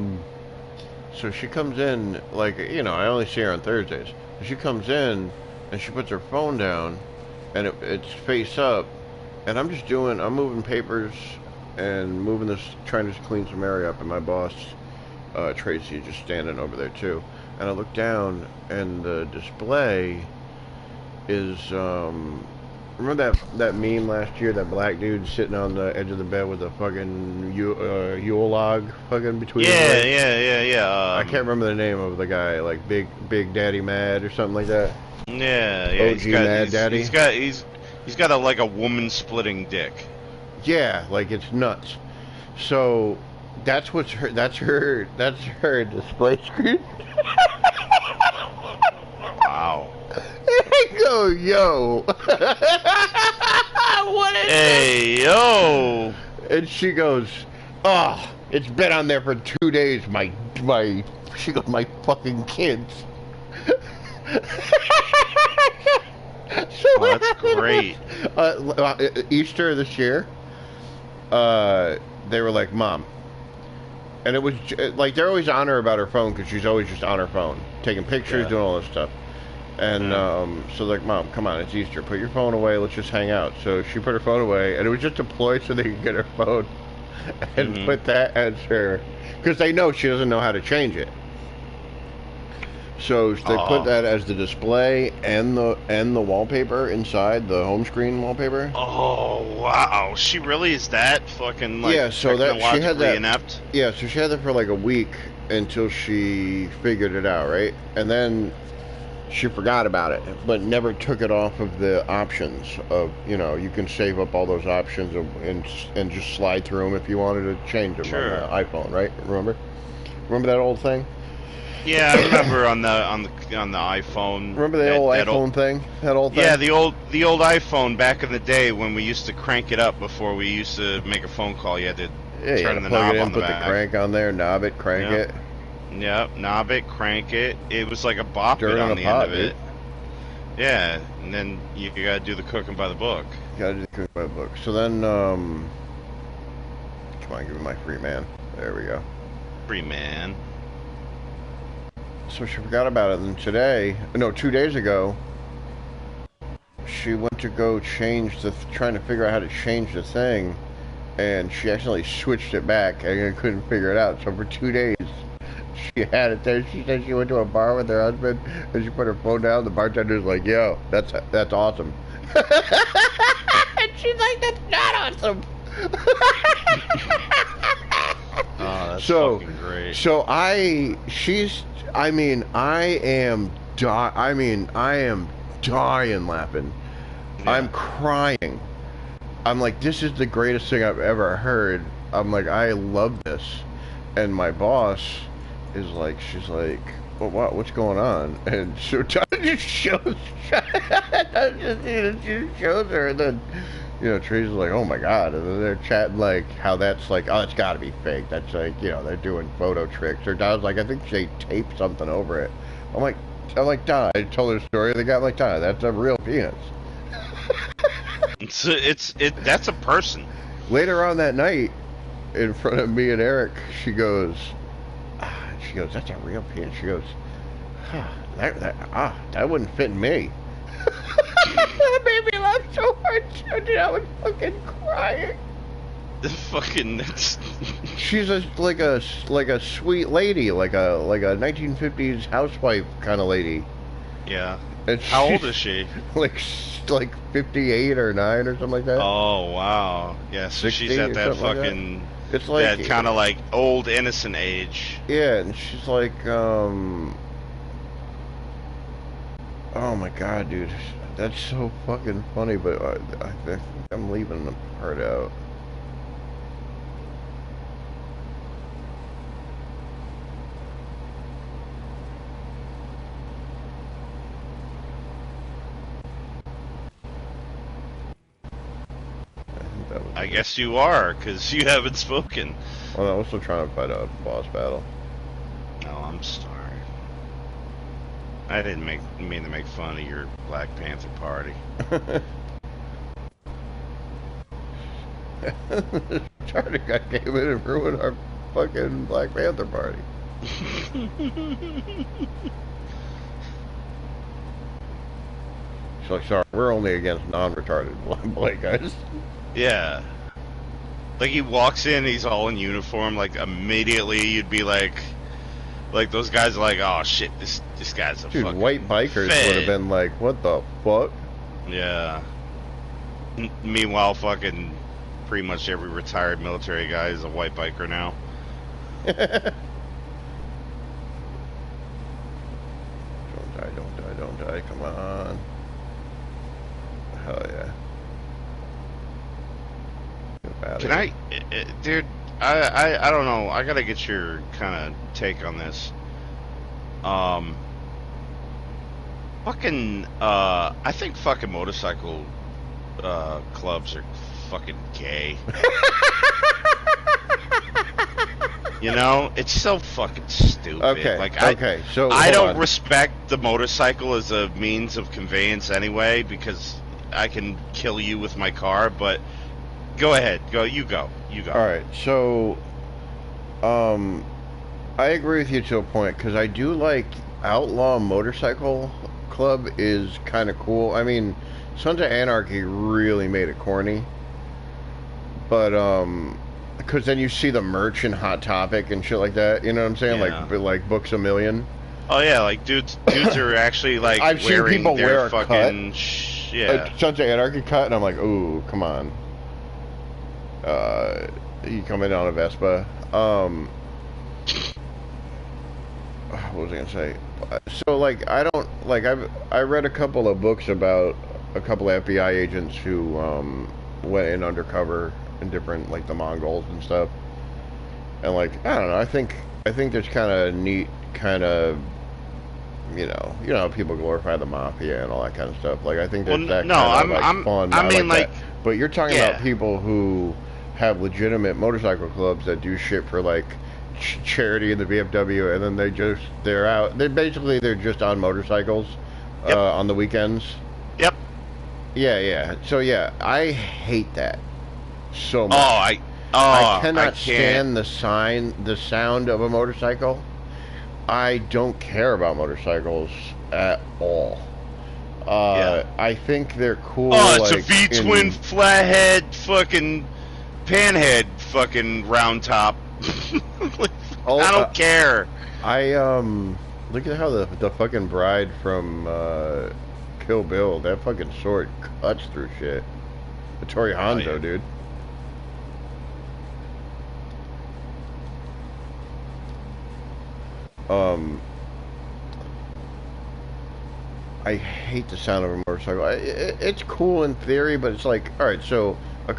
so she comes in, like, you know, I only see her on Thursdays. She comes in, and she puts her phone down, and it's face up, and I'm moving papers, and trying to clean some area up, and my boss, Tracy, is just standing over there, too. And I look down, and the display is, remember that meme last year, that black dude sitting on the edge of the bed with a fucking Yule log fucking between his legs? Yeah. I can't remember the name of the guy, like Big Daddy Mad or something like that. Yeah. OG Mad Daddy. He's got like a woman splitting dick. Yeah, like it's nuts. So that's her display screen. Wow. I go, yo. What is Hey, yo. And she goes, oh, it's been on there for 2 days, she goes, my fucking kids. Oh, that's great. Easter this year, they were like, Mom. And it was, like, they're always on her about her phone, because she's always just on her phone, taking pictures, doing all this stuff. And so like, Mom, come on, it's Easter. Put your phone away. Let's just hang out. So she put her phone away, and it was just a ploy so they could get her phone and put that as her, because they know she doesn't know how to change it. So they put that as the display and the wallpaper inside the home screen wallpaper. Oh wow, she really is that fucking like so that she had that inept. Yeah, so she had that for like a week until she figured it out, right? And then she forgot about it, but never took it off of the options of, you know, you can save up all those options and just slide through them if you wanted to change them on the iPhone, right? Remember that old thing? Yeah, I remember on the iPhone. Remember the old iPhone thing? That old thing? Yeah, the old iPhone back in the day when we used to crank it up before we used to make a phone call. You had to turn the knob on the back. Put the crank on there, knob it, crank it. Yep, knob it, crank it. It was like a bop it on the end of it. Yeah, and then you gotta do the cooking by the book. You gotta do the cooking by the book. So then, come on, give me my free man. There we go. Free man. So she forgot about it, and 2 days ago, she went to go trying to figure out how to change the thing, and she accidentally switched it back, and couldn't figure it out. So for 2 days, she had it there. She said she went to a bar with her husband, and she put her phone down. The bartender's like, "Yo, that's awesome." And she's like, "That's not awesome." Oh, that's fucking great. So I am dying laughing. Yeah. I'm crying. I'm like, this is the greatest thing I've ever heard. I'm like, I love this. And my boss is like, she's like, well, what's going on? And so Todd just shows her, and then, you know, Teresa's like, oh my god, and then they're chatting like how that's like, oh, it's gotta be fake. That's like, you know, they're doing photo tricks. Or Don's like, I think they taped something over it. I'm like, Don, I told her the story. They got like, Don, that's a real penis. That's a person. Later on that night, in front of me and Eric. She goes, that's a real penis. She goes, that wouldn't fit me. That made me laugh so hard. I was fucking crying. The fucking. She's like a sweet lady, like a 1950s housewife kind of lady. Yeah. And how old is she? Like 58 or 9 or something like that. Oh wow. Yeah. So she's at that fucking. Like it's like that kind of like old innocent age. Yeah, and she's like, oh my god, dude, that's so fucking funny. But I think I'm leaving the part out. I guess you are, because you haven't spoken. Well, I'm still trying to fight a boss battle. No, I'm sorry. I didn't mean to make fun of your Black Panther party. Charter guy came in and ruined our fucking Black Panther party. So sorry, we're only against non-retarded black guys. Yeah. Like he walks in, he's all in uniform, like immediately you'd be like those guys are like, oh shit, this guy's a dude, fucking white bikers fed. would have been like, what the fuck? Yeah. Meanwhile, fucking pretty much every retired military guy is a white biker now. Don't die, come on. Hell yeah. Can I, dude, I don't know, I gotta get your kind of take on this. I think fucking motorcycle, clubs are fucking gay. You know, it's so fucking stupid. Okay. Like, okay. So I don't on. respect the motorcycle as a means of conveyance anyway, because I can kill you with my car. But go ahead, you go. All right. So, I agree with you to a point because I do like Outlaw Motorcycle Club is kind of cool. I mean, Sons of Anarchy really made it corny, but because then you see the merch in Hot Topic and shit like that. You know what I'm saying? Yeah. Like Books A Million. Oh yeah, like dudes are actually like I've seen wearing people their wear a fucking cut, yeah. Sons of Anarchy cut, and I'm like, ooh, come on. You come in on a Vespa. What was I gonna say? So like, I don't like I read a couple of books about a couple of FBI agents who went in undercover in different like the Mongols and stuff, and like I don't know. I think there's kind of neat kind of you know people glorify the mafia and all that kind of stuff. Like I think there's fun. I mean like that. But you're talking about people who have legitimate motorcycle clubs that do shit for like charity in the VFW, and then they're out. They're just on motorcycles on the weekends. Yep. Yeah. So yeah, I hate that so much. I cannot stand the sound of a motorcycle. I don't care about motorcycles at all. I think they're cool. Oh, it's like, a V-twin flathead fucking panhead fucking round top. I don't care. Look at how the fucking bride from Kill Bill, that fucking sword cuts through shit. Hattori Hanzo, dude. I hate the sound of a motorcycle. It's cool in theory, but it's like, all right, so a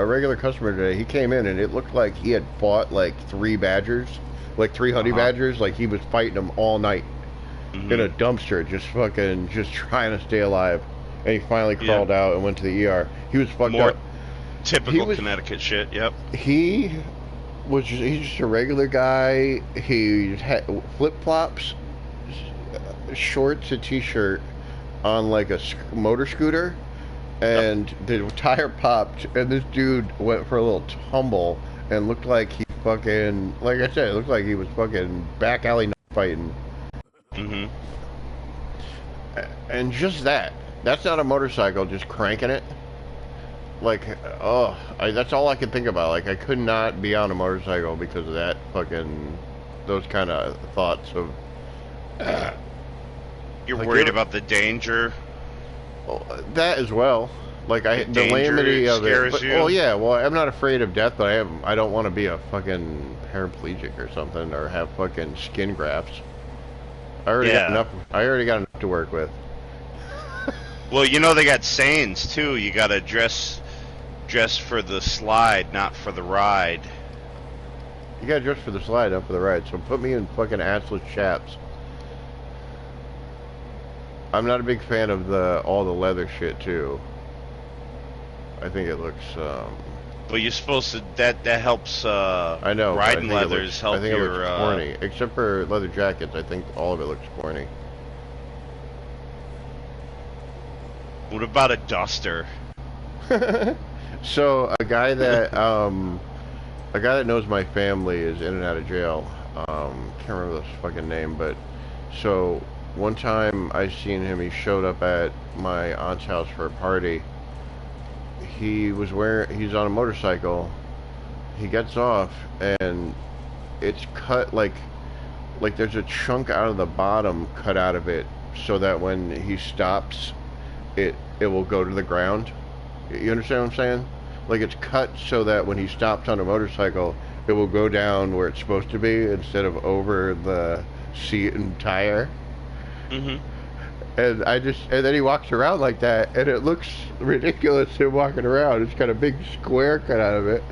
regular customer today, he came in and it looked like he had fought like 3 badgers, like 3 honey badgers, like he was fighting them all night in a dumpster, just trying to stay alive. And he finally crawled out and went to the ER. He was fucked up. Typical Connecticut shit. Yep. He's just a regular guy. He had flip-flops, shorts, a t-shirt on like a motor scooter, and the tire popped and this dude went for a little tumble and looked like he fucking, like I said, it looked like he was fucking back alley fighting. Mm-hmm. And just that's not a motorcycle, just cranking it. Like, oh, that's all I could think about. Like, I could not be on a motorcycle because of that fucking, those kind of thoughts of. You're like worried about the danger? That as well. Like, the calamity of it. But, well, yeah, well, I'm not afraid of death, but I don't want to be a fucking paraplegic or something, or have fucking skin grafts. I already got enough to work with. Well, you know they got sayings too. You gotta dress for the slide, not for the ride. You gotta dress for the slide, not for the ride. So put me in fucking assless chaps. I'm not a big fan of all the leather shit too. I think it looks. Well, you're supposed to. That helps. I know. Riding leathers help. I think it looks corny, except for leather jackets. I think all of it looks corny. What about a duster? So a guy that knows my family is in and out of jail. Can't remember his fucking name, but so one time I seen him. He showed up at my aunt's house for a party. He's on a motorcycle. He gets off and it's cut like there's a chunk out of the bottom cut out of it, so that when he stops, it will go to the ground. You understand what I'm saying? Like, it's cut so that when he stops on a motorcycle, it will go down where it's supposed to be instead of over the seat and tire. Mm-hmm. And then he walks around like that, and it looks ridiculous him walking around. It's got a big square cut out of it.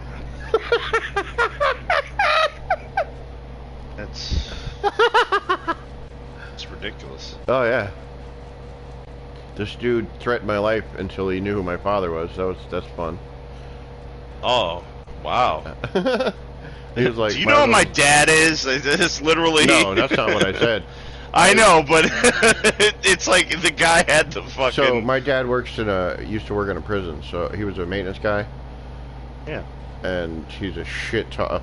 That's ridiculous. Oh yeah. This dude threatened my life until he knew who my father was. That's fun. Oh, wow. He was like, do you know who my dad is? It's literally. No, that's not what I said. I know, but it's like the guy had the fucking. So my dad used to work in a prison, so he was a maintenance guy. Yeah. And he's a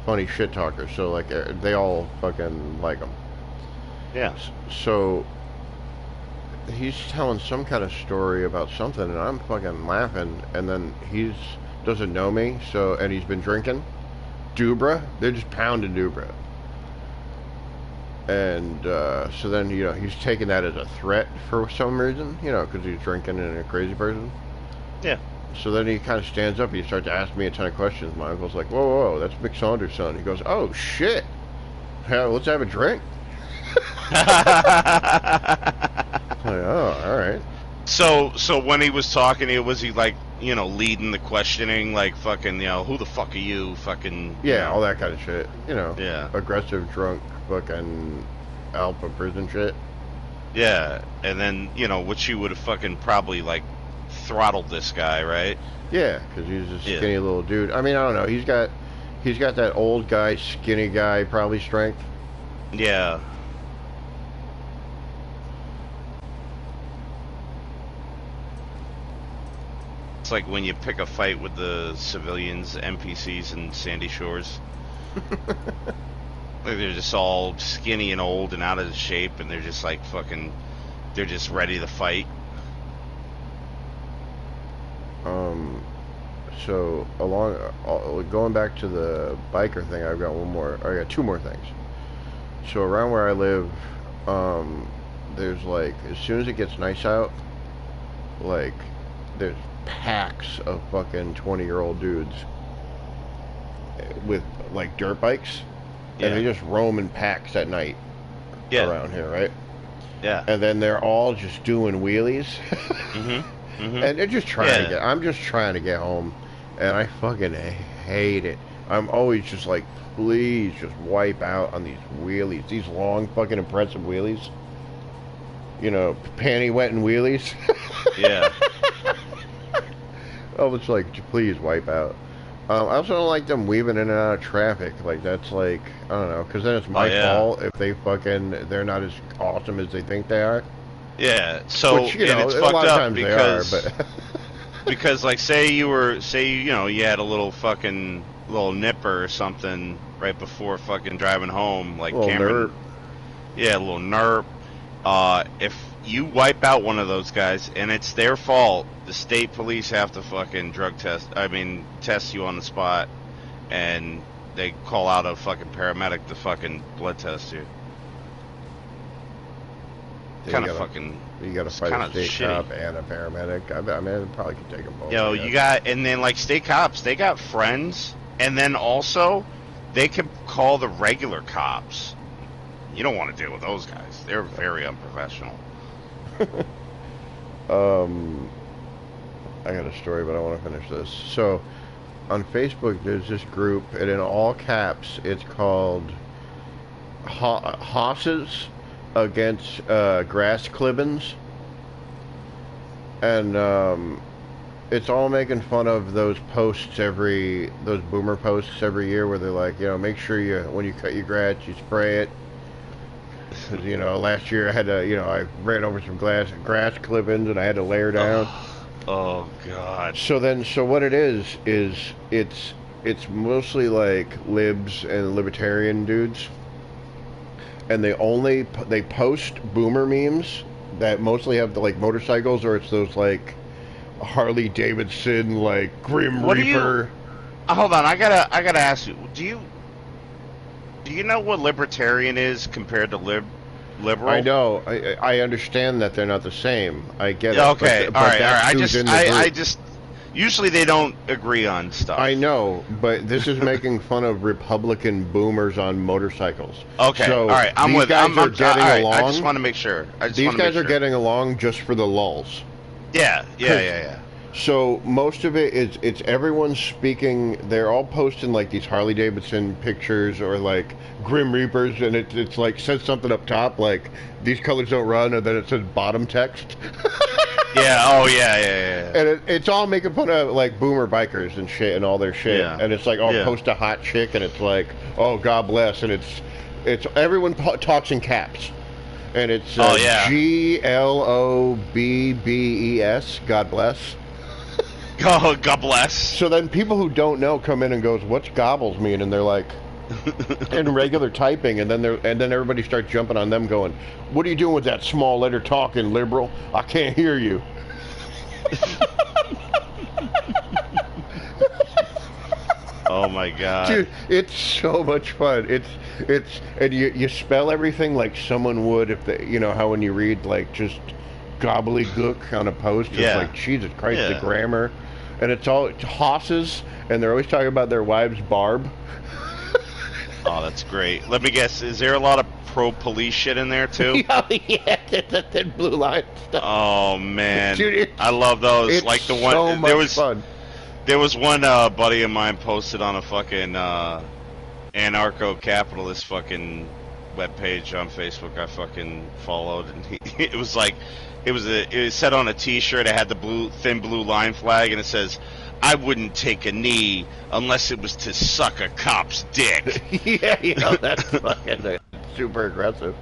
funny shit talker. So like they all fucking like him. Yeah. So he's telling some kind of story about something, and I'm fucking laughing. And then doesn't know me, and he's been drinking Dubra. They're just pounding Dubra. And so then, he's taking that as a threat for some reason, because he's drinking and a crazy person. Yeah. So then he kind of stands up and he starts to ask me a ton of questions. My uncle's like, whoa, that's Mick Saunders' son. He goes, oh, shit. Yeah, let's have a drink. Like, oh, all right. So when he was talking, was he like, leading the questioning, like fucking, who the fuck are you, fucking... Yeah, all that kind of shit, Yeah. Aggressive, drunk, fucking alpha prison shit. Yeah, and then, which you would have fucking probably, like, throttled this guy, right? Yeah, because he's a skinny little dude. I mean, I don't know, he's got that old guy, skinny guy, probably strength. Yeah. It's like when you pick a fight with the civilians, NPCs in Sandy Shores. Like they're just all skinny and old and out of shape, and they're just like fucking, they're just ready to fight. So going back to the biker thing, I got two more things. So around where I live, there's like, as soon as it gets nice out, like, there's packs of fucking 20-year-old dudes with like dirt bikes, and they just roam in packs at night around here, right? Yeah. And then they're all just doing wheelies. And they're just trying to I'm just trying to get home, and I fucking hate it. I'm always just like, please just wipe out on these wheelies, these long fucking impressive wheelies. Panty wet and wheelies. Yeah. Oh, it's like, please wipe out. I also don't like them weaving in and out of traffic. Like, that's like, I don't know, because then it's my fault if they're not as awesome as they think they are. Yeah, so, which, and it's fucked up because, they are, but because, like, say you had a little fucking, little nipper or something right before fucking driving home, like Little Cameron. nerp. Yeah, a little nerp. If you wipe out one of those guys and it's their fault, the state police have to fucking test you on the spot, and they call out a fucking paramedic to fucking blood test you. Kind of fucking. You gotta fight a state shitty. cop and a paramedic. I mean, it probably could take them both. Yo, you got, and then like state cops, they got friends, and then also they can call the regular cops. You don't want to deal with those guys. They're very unprofessional. I got a story, but I want to finish this. So, on Facebook, there's this group, and in all caps, it's called Hosses Against Grass Clippings. And it's all making fun of those boomer posts every year where they're like, make sure when you cut your grass, you spray it. Because, last year I had to, I ran over some grass clippings and I had to layer down. Oh God. So what it is it's mostly like libs and libertarian dudes. And they post boomer memes that mostly have like motorcycles, or it's those like Harley Davidson, like Grim Reaper. Hold on, I gotta ask you, do you know what libertarian is compared to liberal? I know. I understand that they're not the same. I get it. Okay, but all right. I just usually they don't agree on stuff. I know, but this is making fun of Republican boomers on motorcycles. Okay, so all right. These guys are getting along. I just want to make sure. These guys are getting along just for the lulls. Yeah. So most of it's everyone speaking. They're all posting like these Harley Davidson pictures or like Grim Reapers, and it's like says something up top like these colors don't run, and then it says bottom text. Yeah. Oh yeah. And it's all making fun of like boomer bikers and shit and all their shit. Yeah. And it's like post a hot chick, and it's like, oh, God bless, and it's everyone talks in caps. And it's GLOBBES, God bless. Oh, God bless. So then people who don't know come in and goes, what's gobbles mean? And they're like, in regular typing, and then everybody starts jumping on them going, what are you doing with that small letter talking, liberal? I can't hear you. Oh my God. Dude, it's so much fun. And you spell everything like someone would if they, how when you read like just gobbledygook on a post, it's like, Jesus Christ, the grammar. And it's hosses, and they're always talking about their wives' Barb. Oh, that's great. Let me guess, is there a lot of pro-police shit in there, too? Yeah, that blue line stuff. Oh, man. Dude, I love those. It's like the one, so much fun. There was one buddy of mine posted on a fucking anarcho-capitalist fucking webpage on Facebook I fucking followed, and it was like, it was said on a t-shirt, it had the thin blue line flag, and it says, I wouldn't take a knee unless it was to suck a cop's dick. Yeah, that's fucking super aggressive.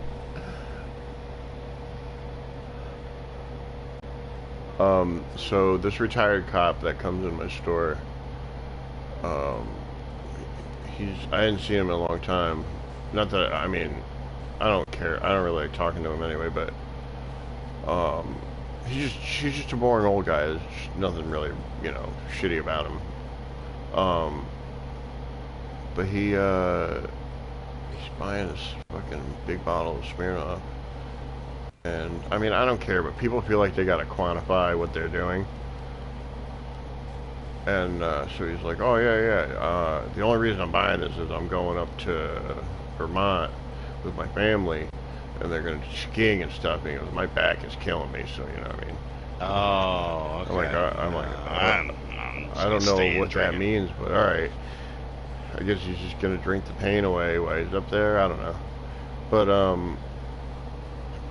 So this retired cop that comes in my store, I hadn't seen him in a long time. Not that, I don't care. I don't really like talking to him anyway, but he's just a boring old guy. There's just nothing really, shitty about him. But he's buying this fucking big bottle of Smirnoff. And, I don't care, but people feel like they gotta quantify what they're doing. And, so he's like, oh, yeah, the only reason I'm buying this is I'm going up to Vermont with my family, and they're going to skiing and stuff. And he goes, my back is killing me, so, you know what I mean? Oh, okay. I don't know what that means, but alright. I guess he's just going to drink the pain away while he's up there. I don't know. But,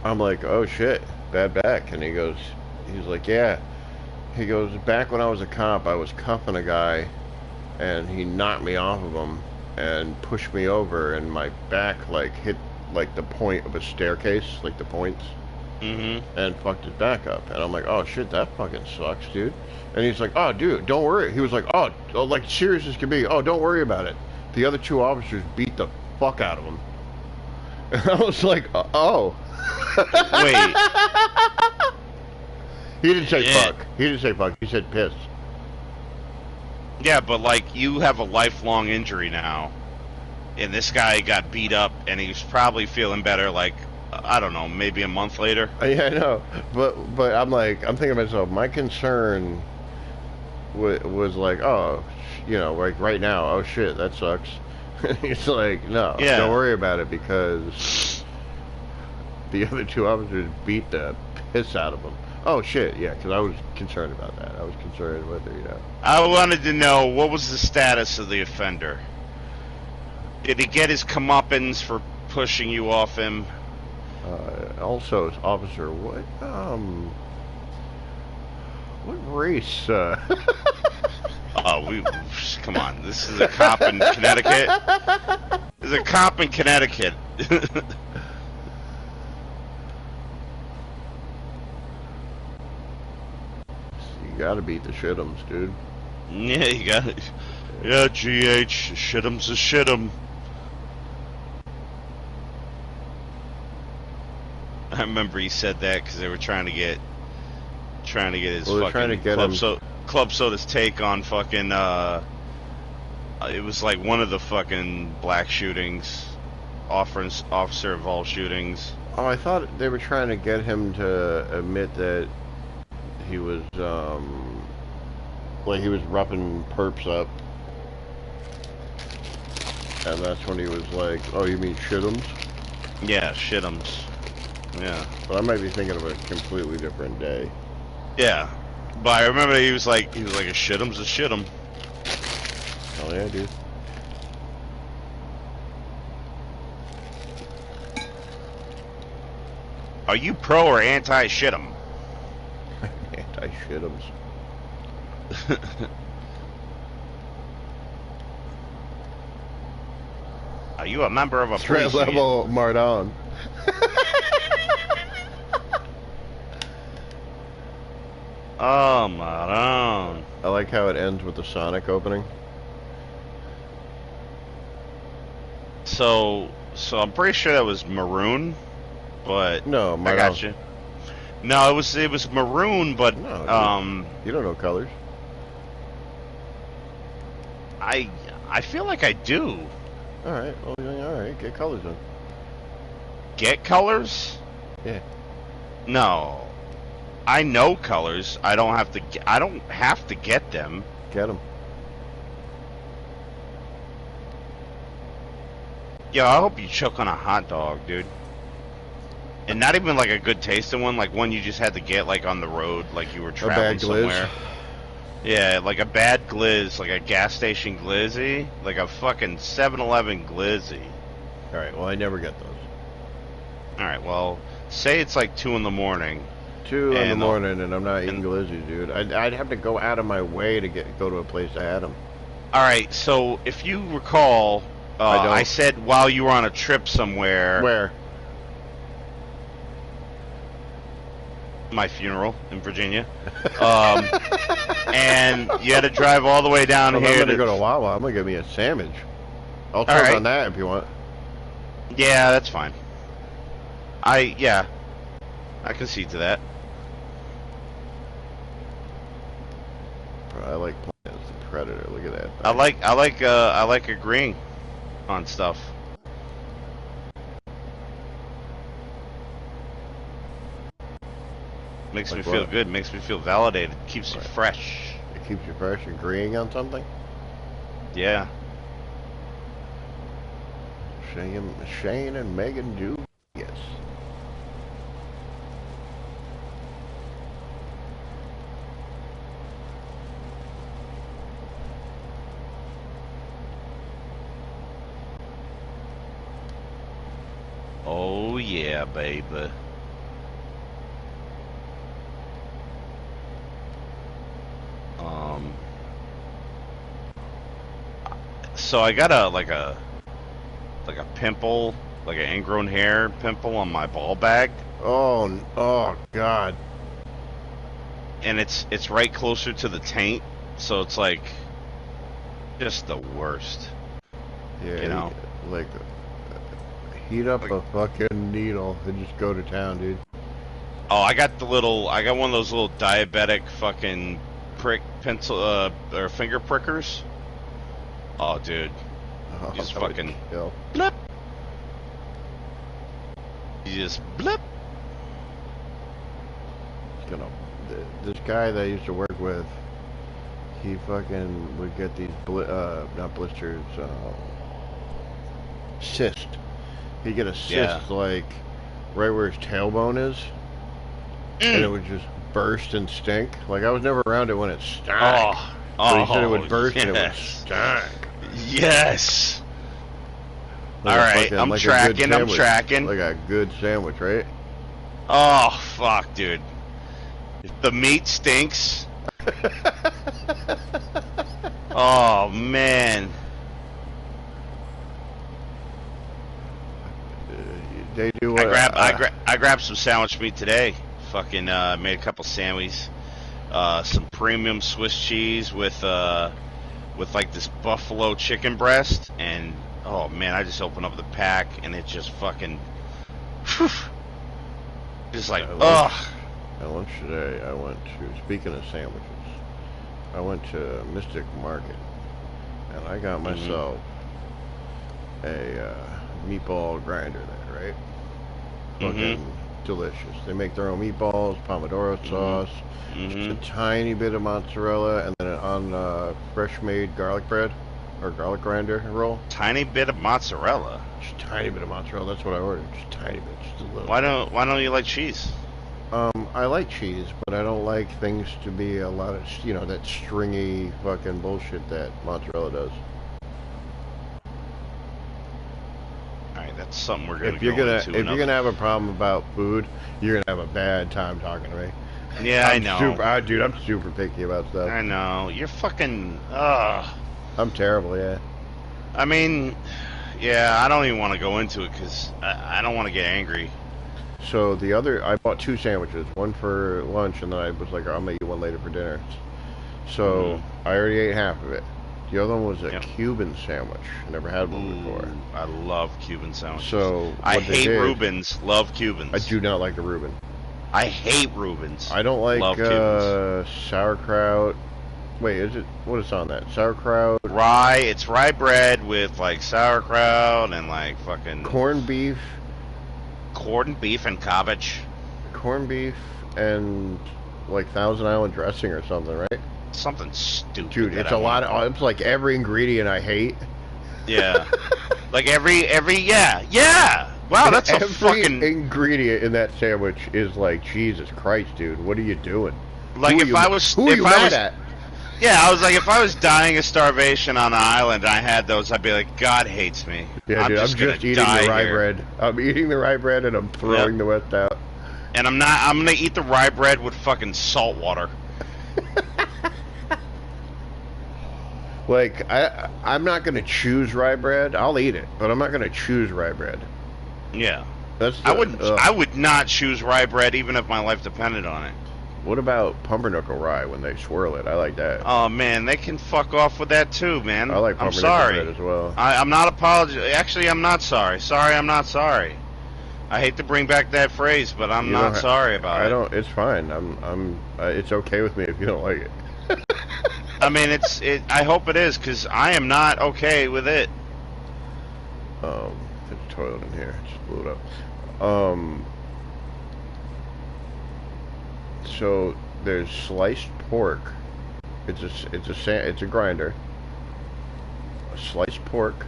I'm like, oh shit, bad back. And he's like, yeah. He goes, back when I was a cop, I was cuffing a guy, and he knocked me off of him and pushed me over, and my back like hit like the point of a staircase, like the points. and fucked his back up. And I'm like, oh shit, that fucking sucks, dude. And he's like, oh dude, don't worry. He was like, oh like serious as can be. Oh, don't worry about it. The other two officers beat the fuck out of him. And I was like, oh. Wait. He didn't say fuck. He didn't say fuck. He said piss. Yeah, but like you have a lifelong injury now, and this guy got beat up, and he's probably feeling better. Like I don't know, maybe a month later. Yeah, I know, but I'm thinking to myself. My concern was like, oh, you know, like right now, oh shit, that sucks. It's like, no, don't worry about it because the other two officers beat the piss out of him. Oh shit, yeah, because I was concerned about that. I was concerned whether, you know. I wanted to know what was the status of the offender. Did he get his comeuppance for pushing you off him? Also, officer, what race? Oh, come on. This is a cop in Connecticut. There's a cop in Connecticut. You gotta beat the shit'ems, dude. Yeah, you got it. Yeah, GH, shit'em's a shit'em. I remember he said that because they were trying to get his fucking Club Soda's take on fucking it was like one of the fucking black shootings, officer involved shootings. Oh, I thought they were trying to get him to admit that he was like he was roughing perps up, and that's when he was like, "Oh, you mean shit'ems?" Yeah, shit'ems. Yeah. But I might be thinking of a completely different day. Yeah, but I remember he was like a shit'em's a shit'em. Oh yeah, dude. Are you pro or anti shit'em? Anti shit'ems. Are you a member of a threat police level Mardon? Oh, Mardon. I like how it ends with the Sonic opening. So I'm pretty sure that was maroon, but no, I got you. No, it was maroon, but no, you don't know colors. I feel like I do. All right, well, all right, get colors then. Get colors? Yeah. No, I know colors. I don't have to. I don't have to get them. Get them. Yo, I hope you choke on a hot dog, dude. And not even like a good tasting one, like one you just had to get like on the road, like you were traveling somewhere. Yeah, like a bad glizz, like a gas station glizzy, like a fucking 7-Eleven glizzy. Alright, well I never get those. Alright, well, say it's like 2 in the morning. 2 in the morning and I'm not eating glizzies, dude. I'd have to go out of my way to go to a place to add them. Alright, so if you recall, I said while you were on a trip somewhere. Where? My funeral in Virginia. And you had to drive all the way down here. I'm going to go to Wawa. I'm going to get me a sandwich. I'll turn on that if you want. Yeah, that's fine. I can see to that. Bro, I like playing as the Predator. Look at that. I like agreeing on stuff. Makes me feel good. Makes me feel validated. Keeps you fresh. It keeps you fresh. Agreeing on something. Yeah. Shane and Megan do. Yes. Oh yeah, baby. So I got a pimple like an ingrown hair pimple on my ball bag. Oh God. And it's right closer to the taint, so it's like just the worst. Yeah, you know, like heat up a fucking needle and just go to town, dude. Oh, I got one of those little diabetic fucking prick pencil or finger prickers. Oh, dude, just fucking blip. You just blip. This guy that I used to work with, he fucking would get these not blisters, cyst. He'd get a cyst like right where his tailbone is, and it would just burst and stink. Like I was never around it when it stank. But he said it would burst and it would stink. Yes. Like all right, I'm tracking. Like a good sandwich, right? Oh fuck, dude. The meat stinks. Oh man. They do what, I grabbed some sandwich meat today. Fucking made a couple sandwiches. Some premium Swiss cheese with like this buffalo chicken breast, and oh man, I just opened up the pack and it just fucking whew, just like ugh. At lunch today, I went to, speaking of sandwiches, I went to Mystic Market, and I got myself a meatball grinder there, right? Fucking delicious. They make their own meatballs, pomodoro sauce, just a tiny bit of mozzarella, and then on fresh-made garlic bread, or garlic grinder roll. Tiny bit of mozzarella? Just a tiny bit of mozzarella, that's what I ordered, just a tiny bit, just a little Why don't you like cheese? I like cheese, but I don't like things to be a lot of, that stringy fucking bullshit that mozzarella does. Alright, that's something we're gonna If you're gonna have a problem about food, you're gonna have a bad time talking to me. Yeah, I know. Dude, I'm super picky about stuff. I know. You're fucking, I'm terrible, yeah. I mean, yeah, I don't even want to go into it because I don't want to get angry. So I bought 2 sandwiches, one for lunch, and then I was like, I'm gonna eat one later for dinner. So I already ate half of it. The other one was a Cuban sandwich. Never had one before. I love Cuban sandwiches. So I hate Reubens. Love Cubans. I do not like a Reuben. I hate Reubens. I don't like sauerkraut. Wait, what is on that? Sauerkraut? Rye. It's rye bread with like sauerkraut and like fucking corned beef. Corned beef and cabbage. Corned beef and like Thousand Island dressing or something, right? Something stupid. Dude, it's a lot of. It's like every ingredient I hate. Yeah. Like every yeah. Wow, that's every a fucking ingredient in that sandwich is like, Jesus Christ, dude, what are you doing? Like who are you mad at? Yeah, I was like, if I was dying of starvation on an island and I had those, I'd be like, God hates me. Yeah, I'm just eating the rye bread. I'm eating the rye bread and I'm throwing the rest out. And I'm gonna eat the rye bread with fucking salt water. Like, I'm not gonna choose rye bread. I'll eat it, but I'm not gonna choose rye bread. Yeah. I would not choose rye bread even if my life depended on it. What about pumpernickel rye when they swirl it? I like that. Oh man, they can fuck off with that too, man. I like pumpernickel bread as well. I'm not apologizing. Actually, I'm not sorry. Sorry, I'm not sorry. I hate to bring back that phrase, but I'm not sorry about it. I don't. It's fine. It's okay with me if you don't like it. I mean, I hope it is, because I am not okay with it. There's a toilet in here. Just blew it up. So there's sliced pork. It's a grinder. Sliced pork,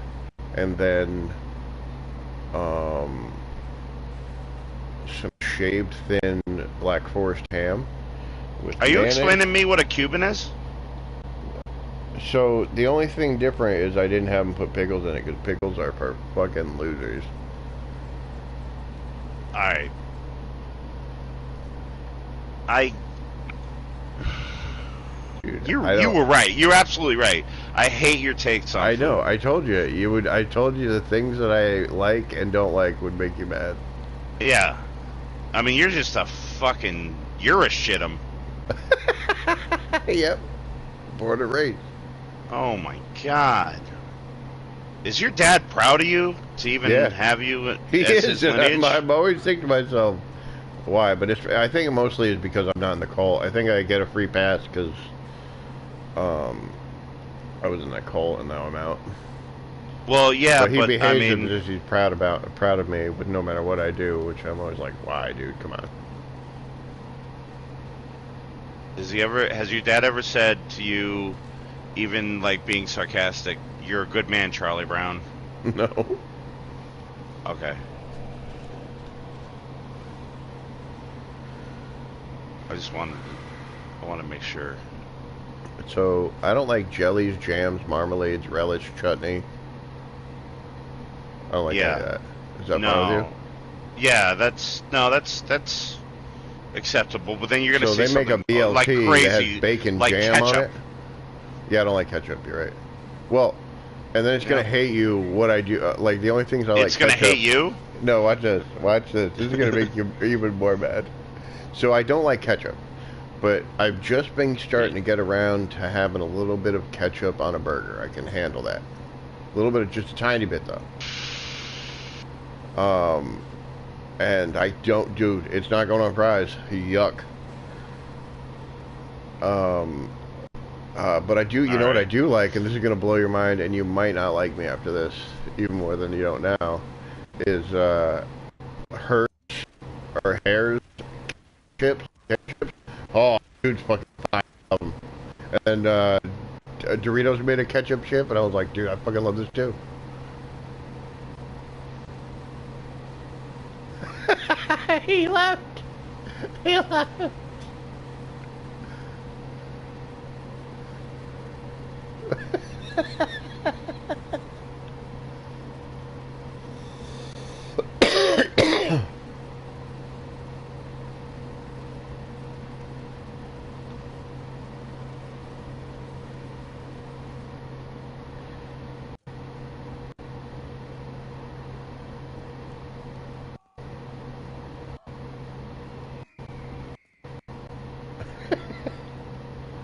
and then some shaved thin Black Forest ham. Are you explaining to me what a Cuban is? So the only thing different is I didn't have them put pickles in it because pickles are for fucking losers. Dude, you were right. You're absolutely right. I hate your takes on I know. food. I told you. I told you the things that I like and don't like would make you mad. Yeah. I mean, you're just a fucking... You're a shit'em. Yep. Born and raised. Oh, my God. Is your dad proud of you to even have you He as is. his And lineage? I'm always thinking to myself, why? But I think it mostly is because I'm not in the cult. I think I get a free pass because I was in that cult and now I'm out. Well, yeah, but he but I behaves mean... as if he's proud of me, but no matter what I do, which I'm always like, why, dude? Come on. Has your dad ever said to you, even like being sarcastic, "You're a good man, Charlie Brown"? No. Okay. I want to make sure. So I don't like jellies, jams, marmalades, relish, chutney. I don't like any of that. Is that fine with you? Yeah, that's acceptable. But then you're gonna So see they make a something BLT like crazy, that has bacon like jam ketchup. on it. Yeah, I don't like ketchup. You're right. Well, and then it's gonna hate you what I do. Like the only things I like. It's gonna hate you. No, watch this. Watch this. This is gonna make you even more mad. So I don't like ketchup, but I've just been starting to get around to having a little bit of ketchup on a burger. I can handle that. A little bit of just a tiny bit though. And I don't, dude. It's not going on fries. Yuck. But I do. You know what I do like, and this is gonna blow your mind, and you might not like me after this, even more than you don't now. Is Hershey or Hare's chips? Oh, dude, fucking I love them. And Doritos made a ketchup chip, and I was like, dude, I fucking love this too. He left. He left.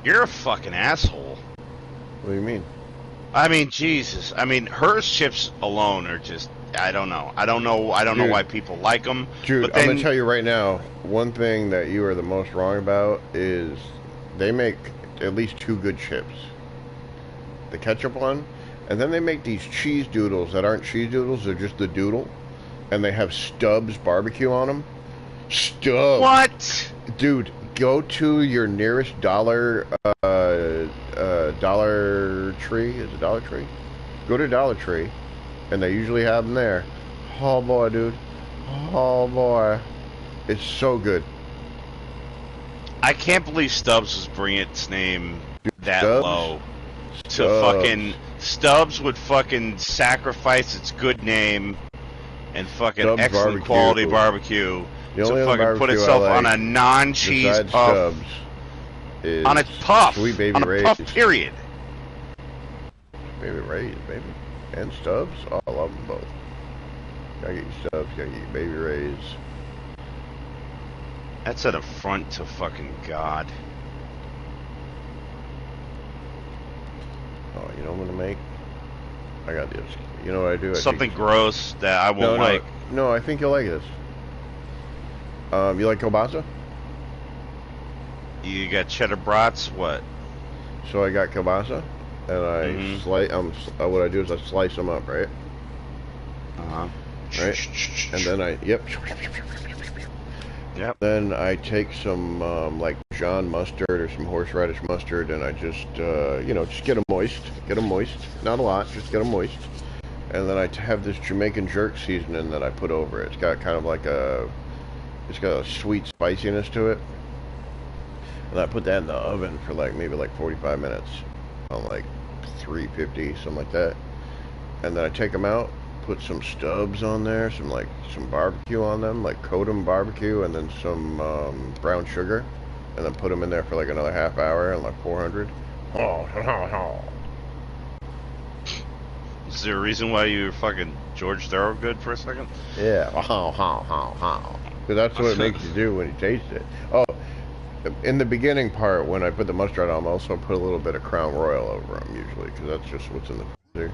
You're a fucking asshole. What do you mean? I mean, Jesus. I mean, Her's chips alone are just... I don't know. I don't know why people like them. Dude, but then, I'm going to tell you right now, one thing that you are the most wrong about is they make at least two good chips. The ketchup one, and then they make these cheese doodles that aren't cheese doodles, they're just the doodle, and they have Stubbs barbecue on them. Stubbs! What? Dude, go to your nearest Dollar Tree. Is it Dollar Tree? Go to Dollar Tree, and they usually have them there. Oh boy, dude. Oh boy. It's so good. I can't believe Stubbs was bringing its name that Stubbs? low. Stubbs. To fucking... Stubbs would fucking sacrifice its good name and fucking Stubbs excellent barbecue. quality barbecue The to only other fucking put barbecue itself I like on a non-cheese besides puff. Stubbs is On a puff. Sweet Baby on a Ray's. puff, period. Baby Ray's, baby. And Stubbs. Oh, I love them both. Gotta get you Stubbs, gotta get you Baby Ray's. That's an affront to fucking God. Oh, you know what I'm gonna make? I got this. You know what I do? Something gross that I won't like. No, I think you'll like this. You like kielbasa? You got cheddar brats, what? So I got kielbasa, and I slice. What I do is I slice them up, right? Right. And then Yep. Then I take some like Dijon mustard or some horseradish mustard, and I just just get them moist. Get them moist. Not a lot, just get them moist. And then I have this Jamaican jerk seasoning that I put over it. It's got kind of like it's got a sweet spiciness to it. And I put that in the oven for maybe 45 minutes on 350, something like that. And then I take them out, put some Stubbs on there, some barbecue on them, coat them barbecue, and then some brown sugar, and then put them in there for another half hour and 400. Oh, Is there a reason why you were fucking George Thorogood for a second? Yeah, how. Because that's what it makes you do when you taste it. Oh, in the beginning part, when I put the mustard on, I also put a little bit of Crown Royal over them, usually, because that's just what's in the freezer.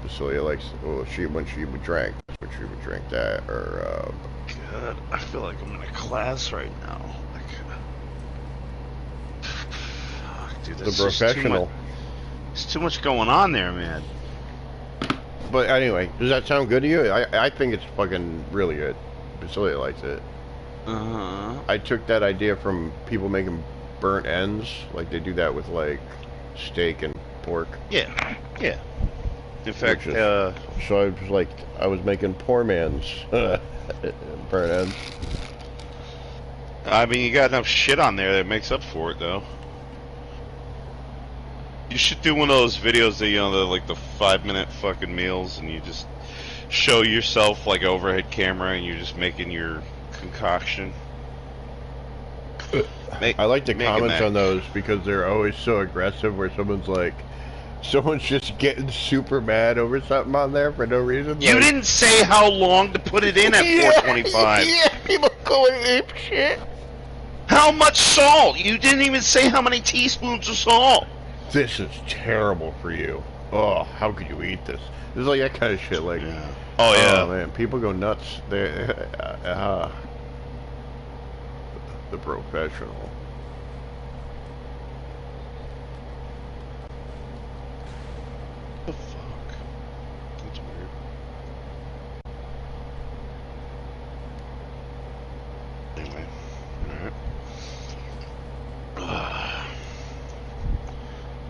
Cecilia likes, well, when she would drink, that's what she would drink that, or, God, I feel like I'm in a class right now. Dude, the professional. There's too much going on there, man. But anyway, does that sound good to you? I think it's fucking really good. Cecilia likes it. I took that idea from people making burnt ends, like they do that with like steak and pork. Yeah, yeah. In fact, so I was like, I was making poor man's burnt ends. I mean, you got enough shit on there that makes up for it, though. You should do one of those videos that, you know, like the 5-minute fucking meals, and you just show yourself like overhead camera, and you're just making your concoction. I like the comments on those because they're always so aggressive, where someone's just getting super mad over something on there for no reason. You didn't say how long to put it in at 425. Yeah, people going ape shit. How much salt? You didn't even say how many teaspoons of salt. This is terrible for you. Oh, how could you eat this? This is like that kind of shit. Like, yeah. Oh yeah, man, people go nuts. The professional. What the fuck? That's weird. Anyway, alright.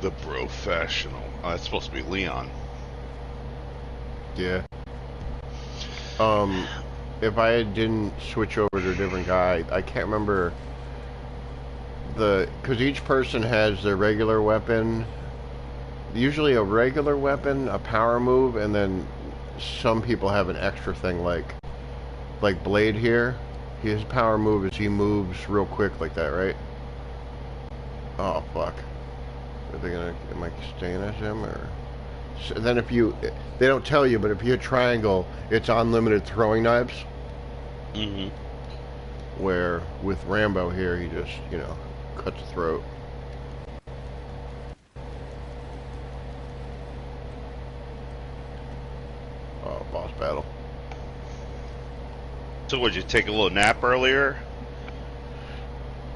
The professional. Oh, that's supposed to be Leon. Yeah. If I didn't switch over to a different guy, I can't remember because each person has their regular weapon. Usually a regular weapon, a power move, and then some people have an extra thing like Blade here. His power move is he moves real quick like that, right? Oh fuck. Are they gonna? Am I staying at him or? So then they don't tell you, but if you hit triangle, it's unlimited throwing knives. Mm-hmm. Where with Rambo here, he just cuts the throat. Oh, boss battle. So would you take a little nap earlier?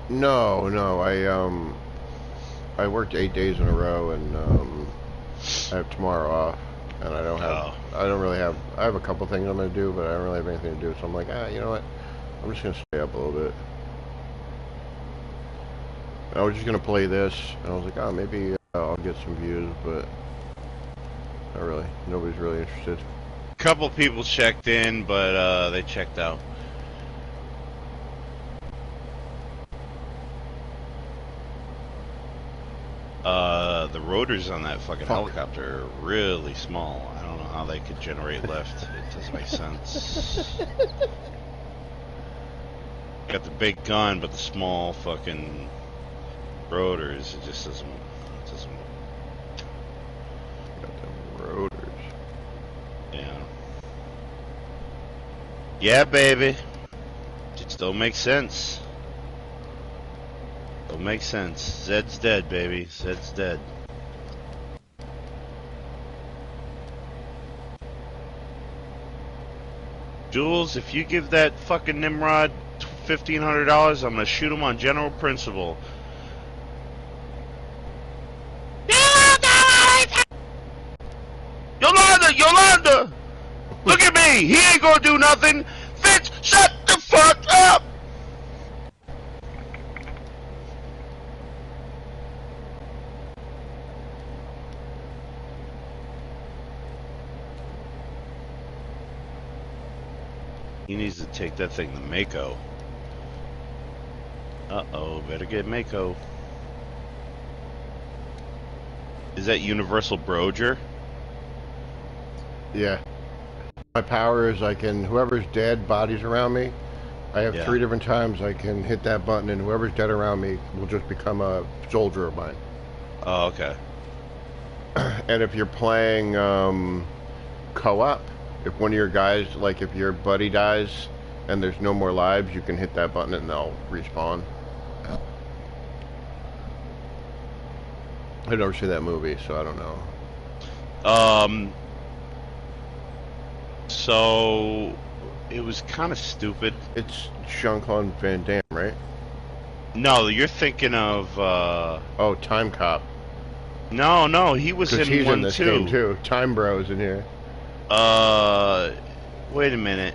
No, I worked 8 days in a row, and I have tomorrow off, and I don't really have. I have a couple things I'm gonna do, but I don't really have anything to do. So I'm like, you know what? I'm just gonna stay up a little bit. I was just gonna play this, and I was like, maybe I'll get some views, but not really. Nobody's really interested. A couple people checked in, but they checked out. The rotors on that fucking helicopter are really small. I don't know how they could generate lift. It doesn't make sense. Got the big gun, but the small fucking rotors. It just doesn't. Got them rotors. Yeah. Yeah, baby. It still makes sense. Don't make sense. Zed's dead, baby. Zed's dead. Jules, if you give that fucking Nimrod $1,500, I'm gonna shoot him on general principle. Yolanda! Look at me! He ain't gonna do nothing! Fitz, shut the fuck up! He needs to take that thing to Mako. Uh-oh, better get Mako. Is that Universal Broger? Yeah. My power is whoever's dead, bodies around me, I have 3 different times I can hit that button, and whoever's dead around me will just become a soldier of mine. Oh, okay. And if you're playing co-op, if one of your guys, like if your buddy dies and there's no more lives, you can hit that button and they'll respawn. I've never seen that movie, so I don't know. So it was kind of stupid. It's Jean-Claude Van Damme, right? No, you're thinking of. Oh, Time Cop. No, he was in he's one in this too. game too. Time Bro's in here. Wait a minute.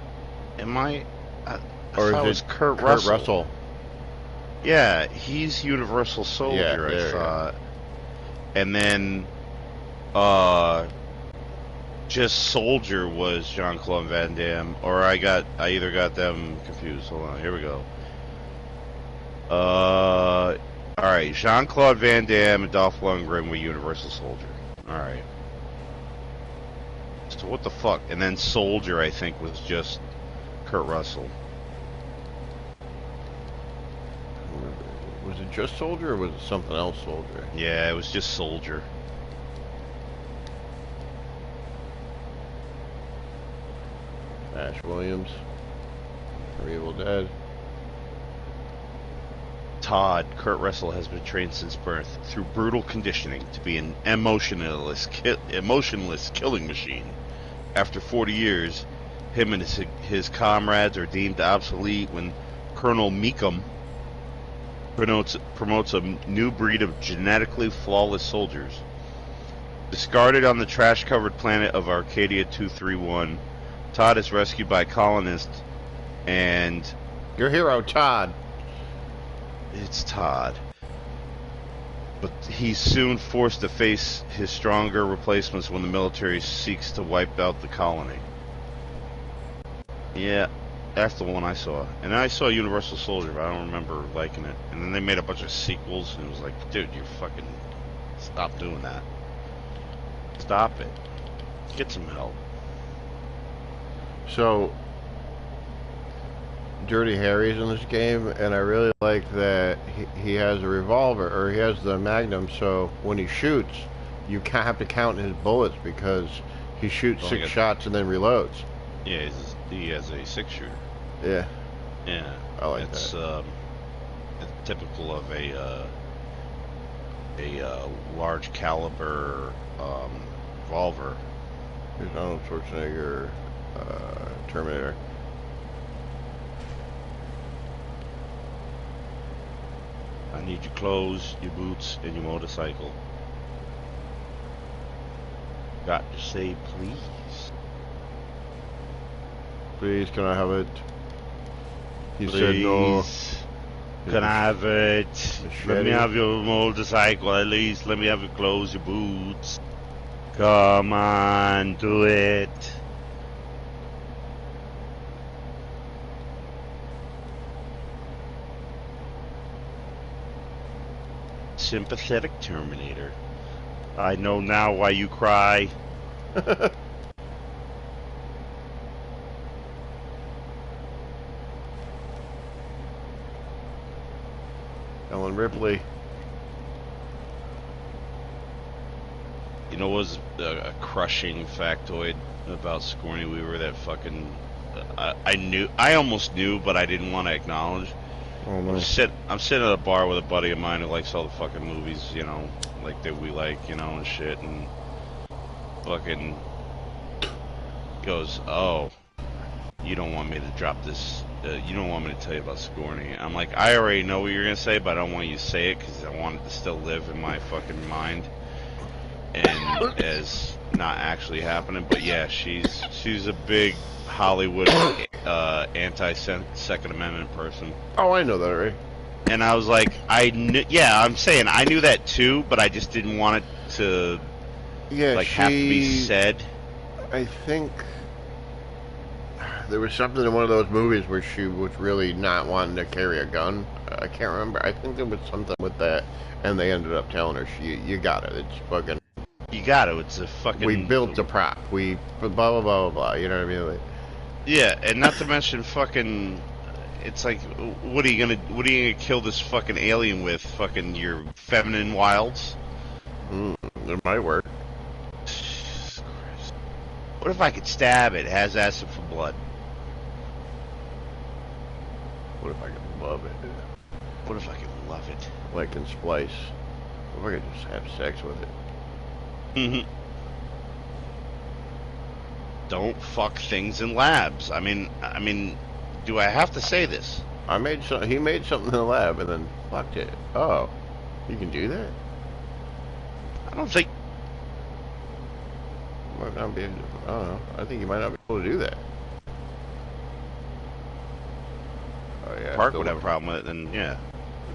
Am I? Or thought is it was it Kurt Russell? Yeah, he's Universal Soldier, I thought. And then, just Soldier was Jean-Claude Van Damme, or I either got them confused. Hold on, here we go. Alright, Jean-Claude Van Damme and Dolph Lundgren were Universal Soldier. Alright. So what the fuck? And then Soldier, I think, was just Kurt Russell. Was it just Soldier or was it something else Soldier? Yeah, it was just Soldier. Ash Williams for Evil Dead. Todd, Kurt Russell, has been trained since birth through brutal conditioning to be an emotionless killing machine. After 40 years, him and his comrades are deemed obsolete when Colonel Meekum promotes a new breed of genetically flawless soldiers. Discarded on the trash-covered planet of Arcadia 231, Todd is rescued by colonists and... Your hero, Todd. It's Todd. But he's soon forced to face his stronger replacements when the military seeks to wipe out the colony. Yeah, that's the one I saw. And I saw Universal Soldier, but I don't remember liking it. And then they made a bunch of sequels, and it was like, dude, you fucking... Stop doing that. Stop it. Get some help. So, Dirty Harry's in this game, and I really like that he has a revolver, or he has the Magnum, so when he shoots, you have to count his bullets because he shoots 6 shots and then reloads. Yeah, he has a 6-shooter. Yeah. Yeah. I like it's, that. It's typical of a large caliber revolver. Here's Arnold Schwarzenegger, Terminator. I need your clothes, your boots, and your motorcycle. Got to say please. Please, can I have it? He Please. said no. Can I have it? Let me have your motorcycle at least. Let me have your clothes, your boots. Come on, do it. Sympathetic Terminator. I know now why you cry. Ellen Ripley. You know what was a crushing factoid about Sigourney Weaver that fucking... I almost knew, but I didn't want to acknowledge. Oh, no. I'm sitting at a bar with a buddy of mine who likes all the fucking movies, you know, like that we like, you know, and shit, and fucking goes, oh, you don't want me to drop this, you don't want me to tell you about Sigourney. I'm like, I already know what you're gonna say, but I don't want you to say it because I want it to still live in my fucking mind and as not actually happening. But yeah, she's a big Hollywood anti-Second Amendment person. Oh, I know that already. And I was like, I'm saying I knew that too, but I just didn't want it to have to be said. I think there was something in one of those movies where she was really not wanting to carry a gun. I can't remember. I think there was something with that, and they ended up telling her, you got it. It's fucking... You got it. It's a fucking... We built the prop. We blah, blah, blah, blah, blah. You know what I mean? Like, yeah, and not to mention fucking... It's like, what are you gonna kill this fucking alien with? Fucking your feminine wilds? It might work. What if I could stab it? It has acid for blood. What if I could love it? What if I could love it? Like in Splice. What if I could just have sex with it? Mm-hmm. Don't fuck things in labs. I mean, do I have to say this? He made something in the lab and then fucked it. Oh, you can do that? I don't think. Might not be. I don't know. I think you might not be able to do that. Oh yeah. Park would have a problem with it, then yeah.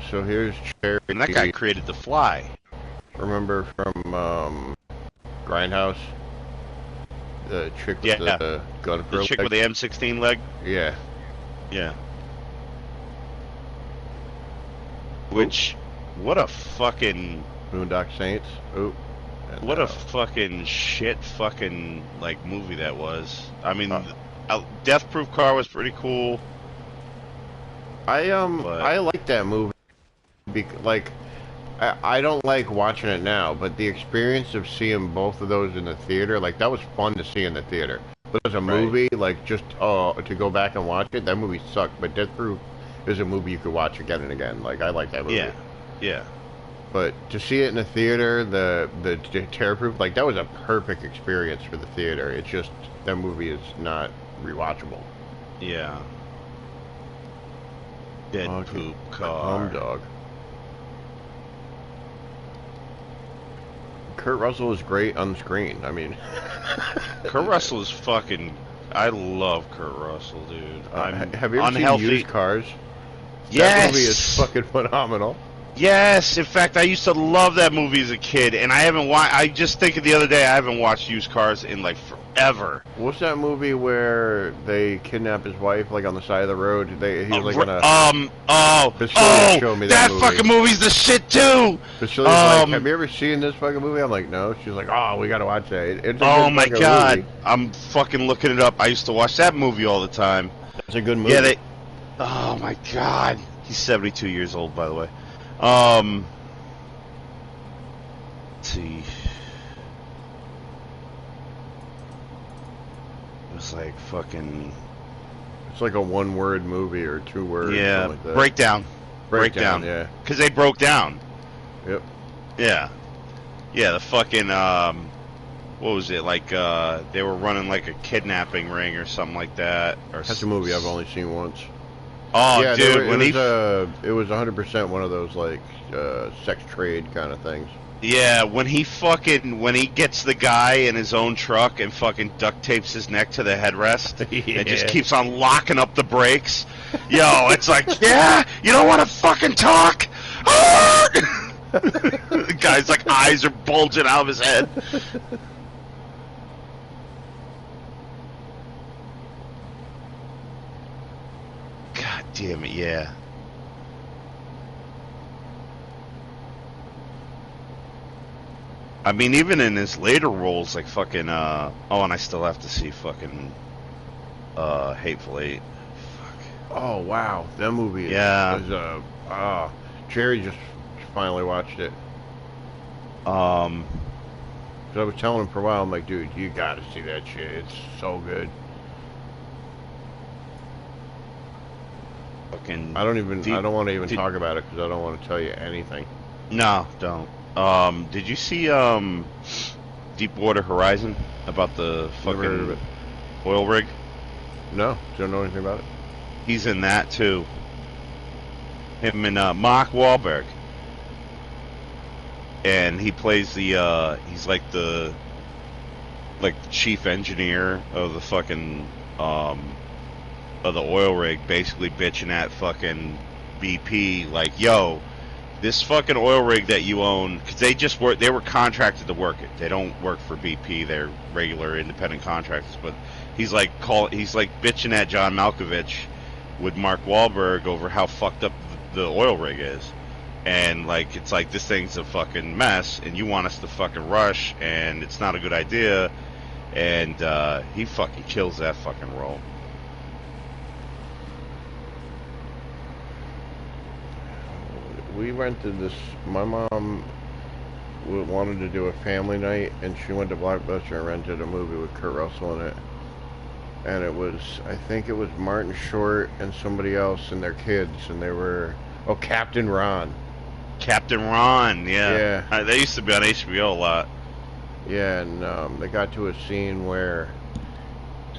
So here's Cherry. And that guy created the Fly. Remember from Grindhouse? The chick with the gun for the chick leg? with the M16 leg? Yeah. Yeah. Which, what a fucking... Boondock Saints. Oop. What a fucking shit fucking, like, movie that was. I mean, Death Proof Car was pretty cool. I like that movie. Like, I don't like watching it now, but the experience of seeing both of those in the theater, like, that was fun to see in the theater. But as a movie, like, just to go back and watch it, that movie sucked. But Death Proof is a movie you could watch again and again. Like, I like that movie. Yeah, yeah. But to see it in the theater, the Terror Proof, like, that was a perfect experience for the theater. It's just, that movie is not rewatchable. Yeah. Dead Poop Car. Home Dog. Kurt Russell is great on screen. I mean, Kurt Russell is fucking. I love Kurt Russell, dude. Have you ever seen Used Cars? Yes. That movie is fucking phenomenal. Yes. In fact, I used to love that movie as a kid, and I haven't watched. I just thinking the other day, I haven't watched Used Cars in like forever. What's that movie where they kidnap his wife, like on the side of the road? He was like on a. Showed me that fucking movie's the shit too. Basilia's like, have you ever seen this fucking movie? I'm like, no. She's like, oh, we gotta watch that. It's a oh good my god, movie. I'm fucking looking it up. I used to watch that movie all the time. It's a good movie. Yeah, oh my god, he's 72 years old, by the way. Let's see. It was like fucking. It's like a one-word movie or two words. Yeah, like that. Breakdown. Yeah. Because they broke down. Yep. Yeah. Yeah, the fucking, what was it? Like, they were running like a kidnapping ring or something like that. Or That's a movie I've only seen once. Oh, yeah, dude, it was 100% one of those, like, sex trade kind of things. Yeah, when he gets the guy in his own truck and fucking duct tapes his neck to the headrest and just keeps on locking up the brakes. Yo, it's like, yeah, you don't want to fucking talk? The guy's like eyes are bulging out of his head. God damn it, yeah. I mean, even in his later roles, like fucking, oh, and I still have to see fucking, Hateful Eight. Fuck. Oh, wow. That movie is, Jerry just finally watched it. 'Cause I was telling him for a while, I'm like, dude, you gotta see that shit. It's so good. Fucking. I don't want to even talk about it because I don't want to tell you anything. No, don't. Did you see Deepwater Horizon about the fucking oil rig? No, don't know anything about it. He's in that too. Him and Mark Wahlberg, and he plays the he's like the chief engineer of the fucking of the oil rig, basically bitching at fucking BP like, yo, this fucking oil rig that you own, because they were contracted to work it. They don't work for BP. They're regular independent contractors. But he's like bitching at John Malkovich with Mark Wahlberg over how fucked up the oil rig is, and like it's like this thing's a fucking mess, and you want us to fucking rush, and it's not a good idea, and he fucking kills that fucking role. We rented this. My mom wanted to do a family night, and she went to Blockbuster and rented a movie with Kurt Russell in it. And it was, I think it was Martin Short and somebody else and their kids, and they were, oh, Captain Ron. Captain Ron, yeah. Yeah. They used to be on HBO a lot. Yeah, and they got to a scene where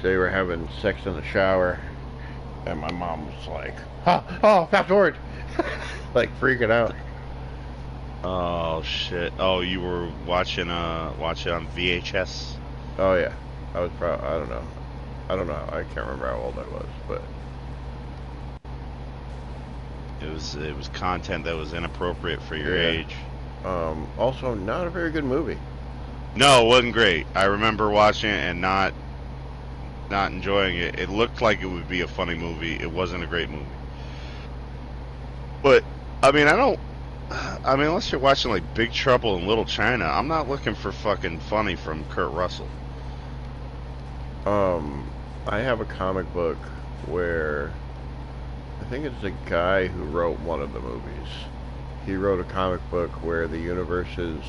they were having sex in the shower, and my mom was like, oh, fast forward, like freaking out. Oh shit! Oh, you were watching watch it on VHS. Oh yeah, I was probably, I don't know, I can't remember how old I was, but It was content that was inappropriate for your Yeah. age. Also not a very good movie. No, it wasn't great. I remember watching it and not enjoying it. It looked like it would be a funny movie. It wasn't a great movie. But I mean, unless you're watching like Big Trouble in Little China, I'm not looking for fucking funny from Kurt Russell. I have a comic book where I think it's a guy who wrote one of the movies. He wrote a comic book where the universes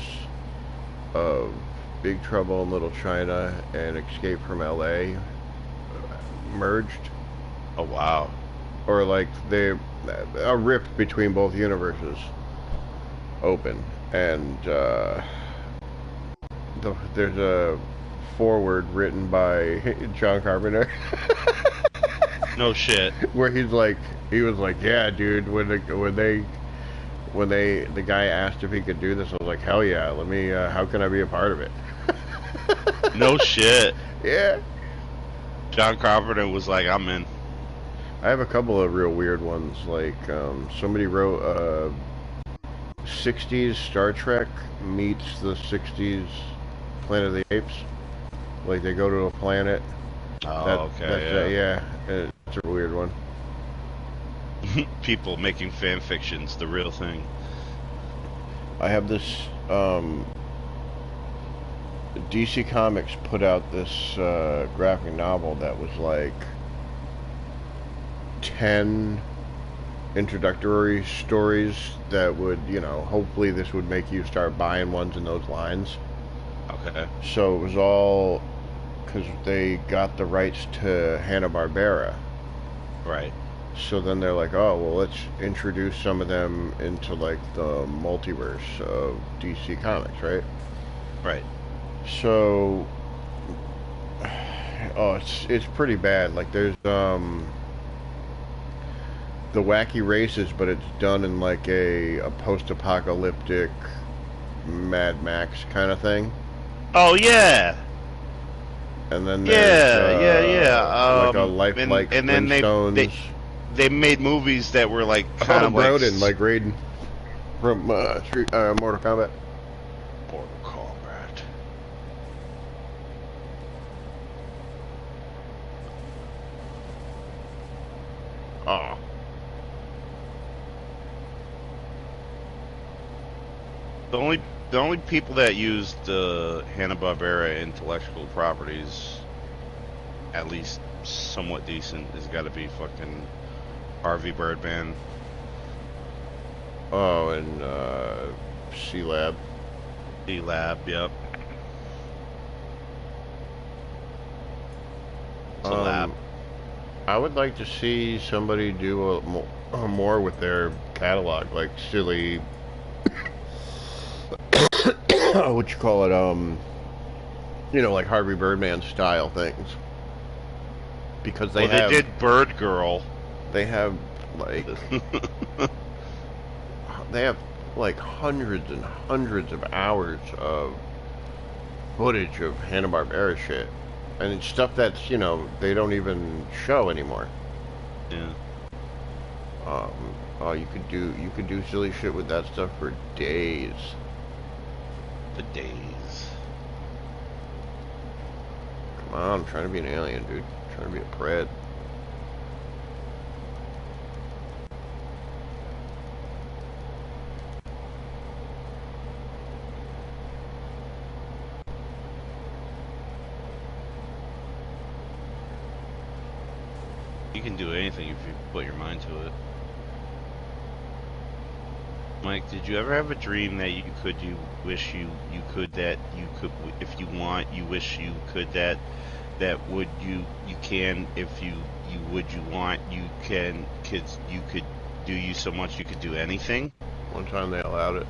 of Big Trouble in Little China and Escape from LA merged, Oh wow. or like a rift between both universes open, and there's a foreword written by John Carpenter No shit. where he was like, yeah, dude, when the guy asked if he could do this, I was like, hell yeah, let me, how can I be a part of it? No shit. Yeah. John Carpenter was like, I'm in. I have a couple of real weird ones, like, somebody wrote, 60s Star Trek meets the 60s Planet of the Apes. Like, they go to a planet. Oh, okay. Yeah, it's a weird one. People making fan fictions, the real thing. I have this, DC Comics put out this graphic novel that was like 10 introductory stories that would, hopefully this would make you start buying ones in those lines. Okay. So it was all because they got the rights to Hanna-Barbera. Right. So then they're like, oh, well, let's introduce some of them into like the multiverse of DC Comics, right? Right. So, oh, it's pretty bad. Like, there's the Wacky Races, but it's done in like a post-apocalyptic Mad Max kind of thing. Oh yeah. And then there's like a lifelike and then Flintstones. they made movies that were like kind of Broden, like Raiden from Mortal Kombat. Mortal Kombat. Oh. The only people that used Hanna-Barbera intellectual properties, at least somewhat decent, has got to be fucking Harvey Birdman. Oh, and C-Lab. D-Lab, yep. It's a lab. I would like to see somebody do more with their catalog, like silly, what you call it, like Harvey Birdman style things. Because they did Bird Girl. They have like hundreds and hundreds of hours of footage of Hanna-Barbera shit. And it's stuff that's, they don't even show anymore. Yeah. Oh, you could do silly shit with that stuff for days. For days. Come on, I'm trying to be an alien, dude. I'm trying to be a pred. You can do anything if you put your mind to it. Mike, did you ever have a dream that you wish you could, that you could, if you want, you wish you could, that would you can, if you would, you want, you can, kids, you could do you so much you could do anything? One time they allowed it.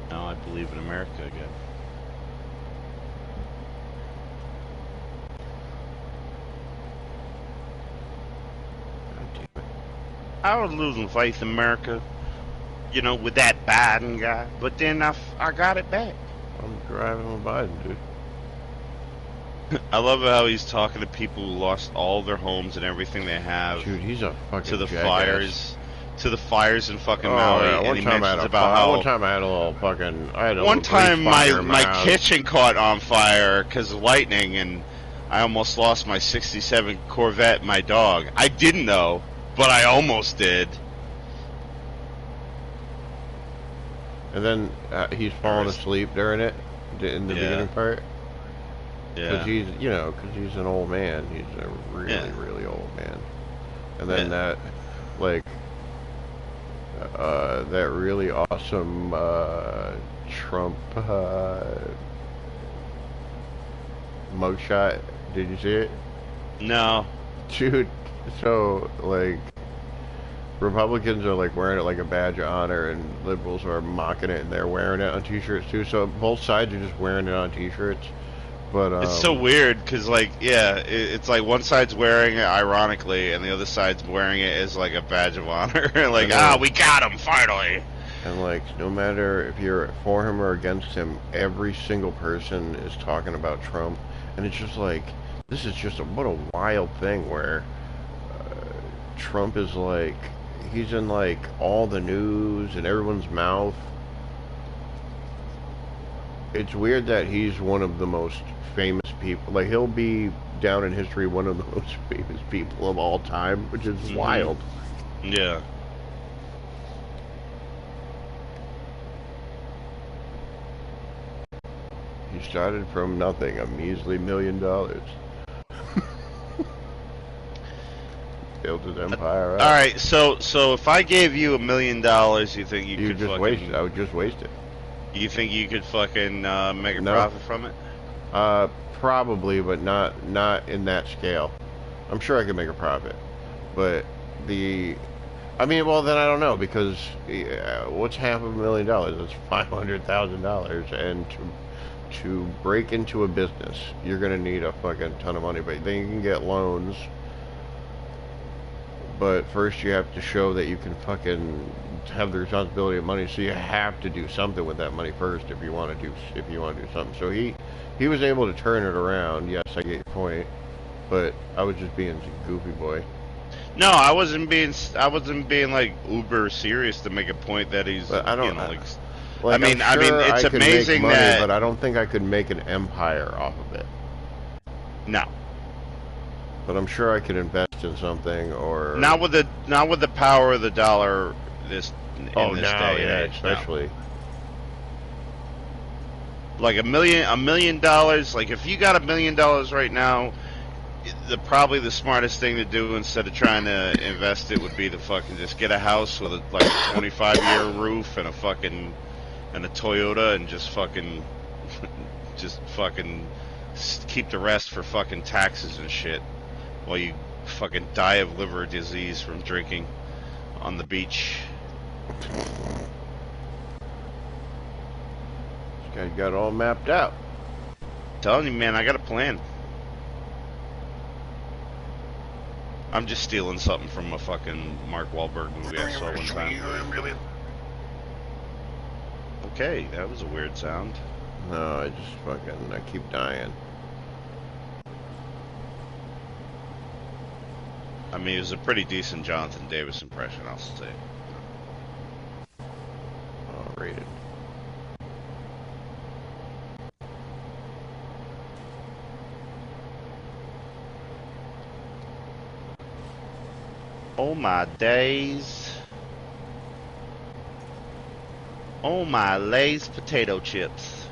Now I believe in America again. I was losing faith in America, you know, with that Biden guy. But then I got it back. I'm driving with Biden, dude. I love how he's talking to people who lost all their homes and everything they have. Dude, he's a fucking to the jackass. fires in fucking Oh, Maui. yeah. And he mentions about how one time I had a little fucking. I had a one little time grease fire in my house. kitchen caught on fire because of lightning, and I almost lost my '67 Corvette and my dog. I didn't know, but I almost did. And then he's falling asleep during it, in the beginning part. Yeah. Because he's an old man. He's a really, really old man. And then that really awesome Trump mugshot. Did you see it? No. Dude, so, Republicans are, wearing it like a badge of honor, and liberals are mocking it, and they're wearing it on t-shirts, too. So both sides are just wearing it on t-shirts. But it's so weird, because, it's like one side's wearing it ironically, and the other side's wearing it as, a badge of honor. We got him, finally! And, no matter if you're for him or against him, every single person is talking about Trump. And it's just this is just what a wild thing where Trump is, he's in, all the news and everyone's mouth. It's weird that he's one of the most famous people. He'll be down in history one of the most famous people of all time, which is wild. Yeah. He started from nothing, a measly $1 million. Built his empire up. Alright, so if I gave you $1 million, you think you could just waste it? I would just waste it. You think you could fucking make a profit from it? Probably, but not in that scale. I'm sure I could make a profit, but then I don't know, because what's $500,000? That's $500,000, and to break into a business, you're gonna need a fucking ton of money. But then you can get loans. But first you have to show that you can fucking have the responsibility of money, so you have to do something with that money first if you want to do something. So he was able to turn it around. Yes, I get your point, but I was just being a goofy boy. No, I wasn't being uber serious to make a point that he's. But I don't. It's I could amazing make money, that. But I don't think I could make an empire off of it. No. But I'm sure I could invest in something, or not with the power of the dollar this day and age, especially. No. $1 million. If you got $1 million right now, probably the smartest thing to do instead of trying to invest it would be to fucking just get a house with a 25-year roof and a Toyota, and just fucking keep the rest for fucking taxes and shit. While you fucking die of liver disease from drinking on the beach. This guy got it all mapped out. I'm telling you, man, I got a plan. I'm just stealing something from a fucking Mark Wahlberg movie I saw one time. Okay, that was a weird sound. No, I keep dying. I mean, it was a pretty decent Jonathan Davis impression, I'll say. Rated. Oh my days. Oh my Lay's potato chips.